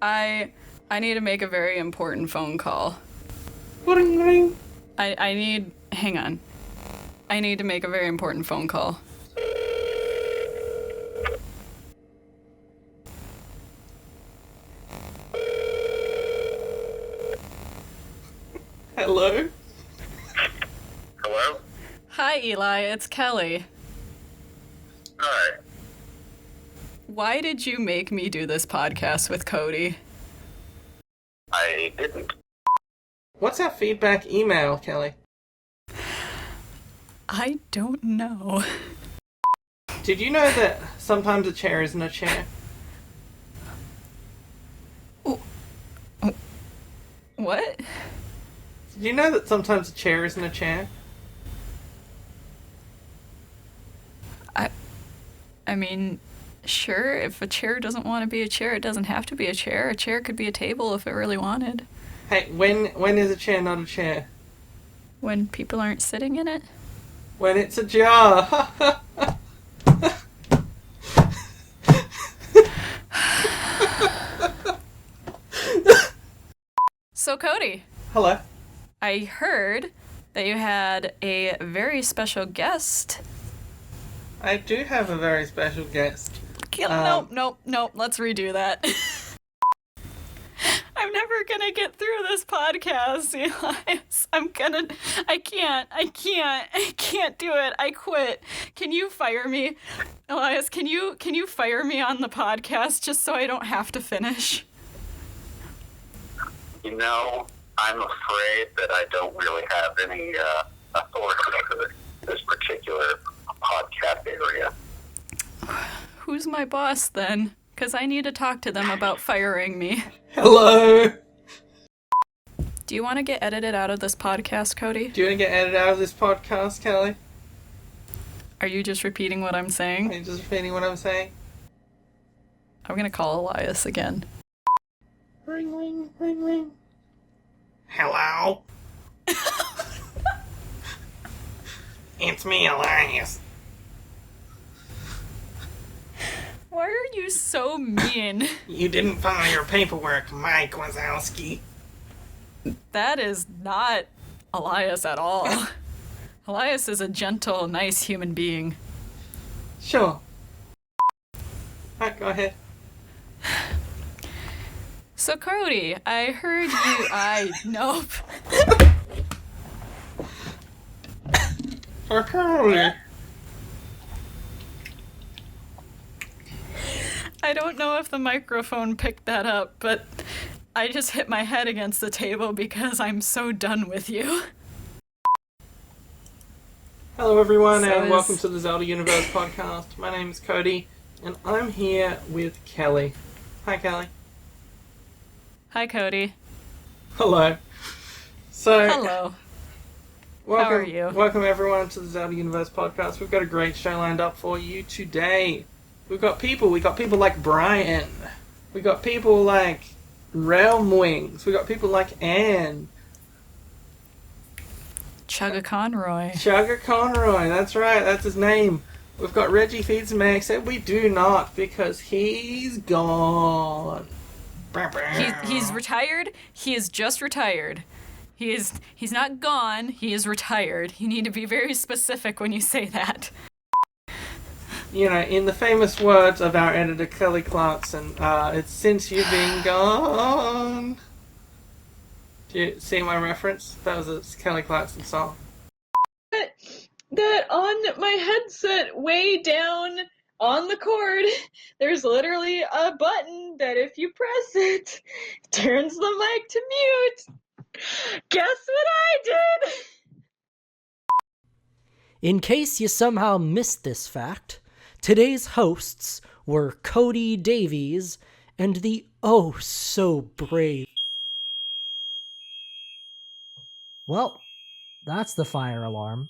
Speaker 2: I need to make a very important phone call.
Speaker 1: Ring.
Speaker 2: Hang on. I need to make a very important phone call.
Speaker 1: Hello?
Speaker 9: Hello?
Speaker 2: Hi, Eli. It's Kelly.
Speaker 9: Hi.
Speaker 2: Why did you make me do this podcast with Cody?
Speaker 9: I didn't.
Speaker 1: What's our feedback email, Kelly?
Speaker 2: I don't know.
Speaker 1: Did you know that sometimes a chair isn't a chair?
Speaker 2: What?
Speaker 1: Did you know that sometimes a chair isn't a chair?
Speaker 2: I mean, sure, if a chair doesn't want to be a chair, it doesn't have to be a chair. A chair could be a table if it really wanted.
Speaker 1: Hey, when is a chair not a chair?
Speaker 2: When people aren't sitting in it?
Speaker 1: When it's a jar.
Speaker 2: So, Cody,
Speaker 1: Hello.
Speaker 2: I heard that you had a very special guest.
Speaker 1: I do have a very special guest.
Speaker 2: Nope, let's redo that. I'm never gonna get through this podcast, Elias. I can't do it. I quit. Can you fire me? Elias, can you fire me on the podcast just so I don't have to finish?
Speaker 9: You know, I'm afraid that I don't really have any authority over this particular podcast area.
Speaker 2: Who's my boss then? Because I need to talk to them about firing me.
Speaker 1: Hello.
Speaker 2: Do you want to get edited out of this podcast, Cody?
Speaker 1: Do you want to get edited out of this podcast, Kelly?
Speaker 2: Are you just repeating what I'm
Speaker 1: Are
Speaker 2: saying?
Speaker 1: you just repeating what I'm saying?
Speaker 2: I'm gonna call Elias again.
Speaker 1: Ring. Hello? It's me, Elias.
Speaker 2: Why are you so mean?
Speaker 1: You didn't file your paperwork, Mike Wazowski.
Speaker 2: That is not Elias at all. Elias is a gentle, nice human being.
Speaker 1: Sure. Alright, go ahead.
Speaker 2: So, Cody, I heard you. Nope.
Speaker 1: Okay.
Speaker 2: I don't know if the microphone picked that up, but I just hit my head against the table because I'm so done with you.
Speaker 1: Hello, everyone,
Speaker 2: So
Speaker 1: and welcome to the Zelda Universe podcast. My name is Cody, and I'm here with Kelly. Hi, Kelly.
Speaker 2: Hi, Cody.
Speaker 1: Hello. So,
Speaker 2: Hello.
Speaker 1: welcome,
Speaker 2: How are you?
Speaker 1: Welcome, everyone, to the Zelda Universe podcast. We've got a great show lined up for you today. We got people like Brian. We got people like RealmWings. We got people like Anne.
Speaker 2: Chuggaaconroy.
Speaker 1: Chuggaaconroy, that's right, that's his name. We've got Reggie Feeds and Max, and we do not, because he's gone.
Speaker 2: He's retired. He is just retired. He's not gone. He is retired. You need to be very specific when you say that.
Speaker 1: You know, in the famous words of our editor, Kelly Clarkson, it's since you've been gone. Do you see my reference? That was a Kelly Clarkson song.
Speaker 10: That on my headset way down on the cord, there's literally a button that if you press it, turns the mic to mute. Guess what I did?
Speaker 8: In case you somehow missed this fact, today's hosts were Cody Davies and the oh-so-brave. Well, that's the fire alarm.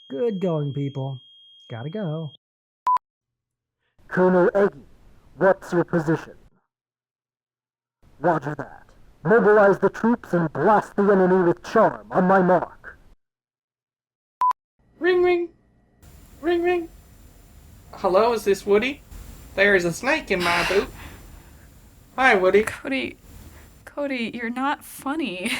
Speaker 8: Good going, people. Gotta go.
Speaker 11: Colonel Eggy, what's your position? Roger that. Mobilize the troops and blast the enemy with charm on my mark.
Speaker 1: Ring. Hello, is this Woody? There is a snake in my boot. Hi, Woody.
Speaker 2: Cody, you're not funny.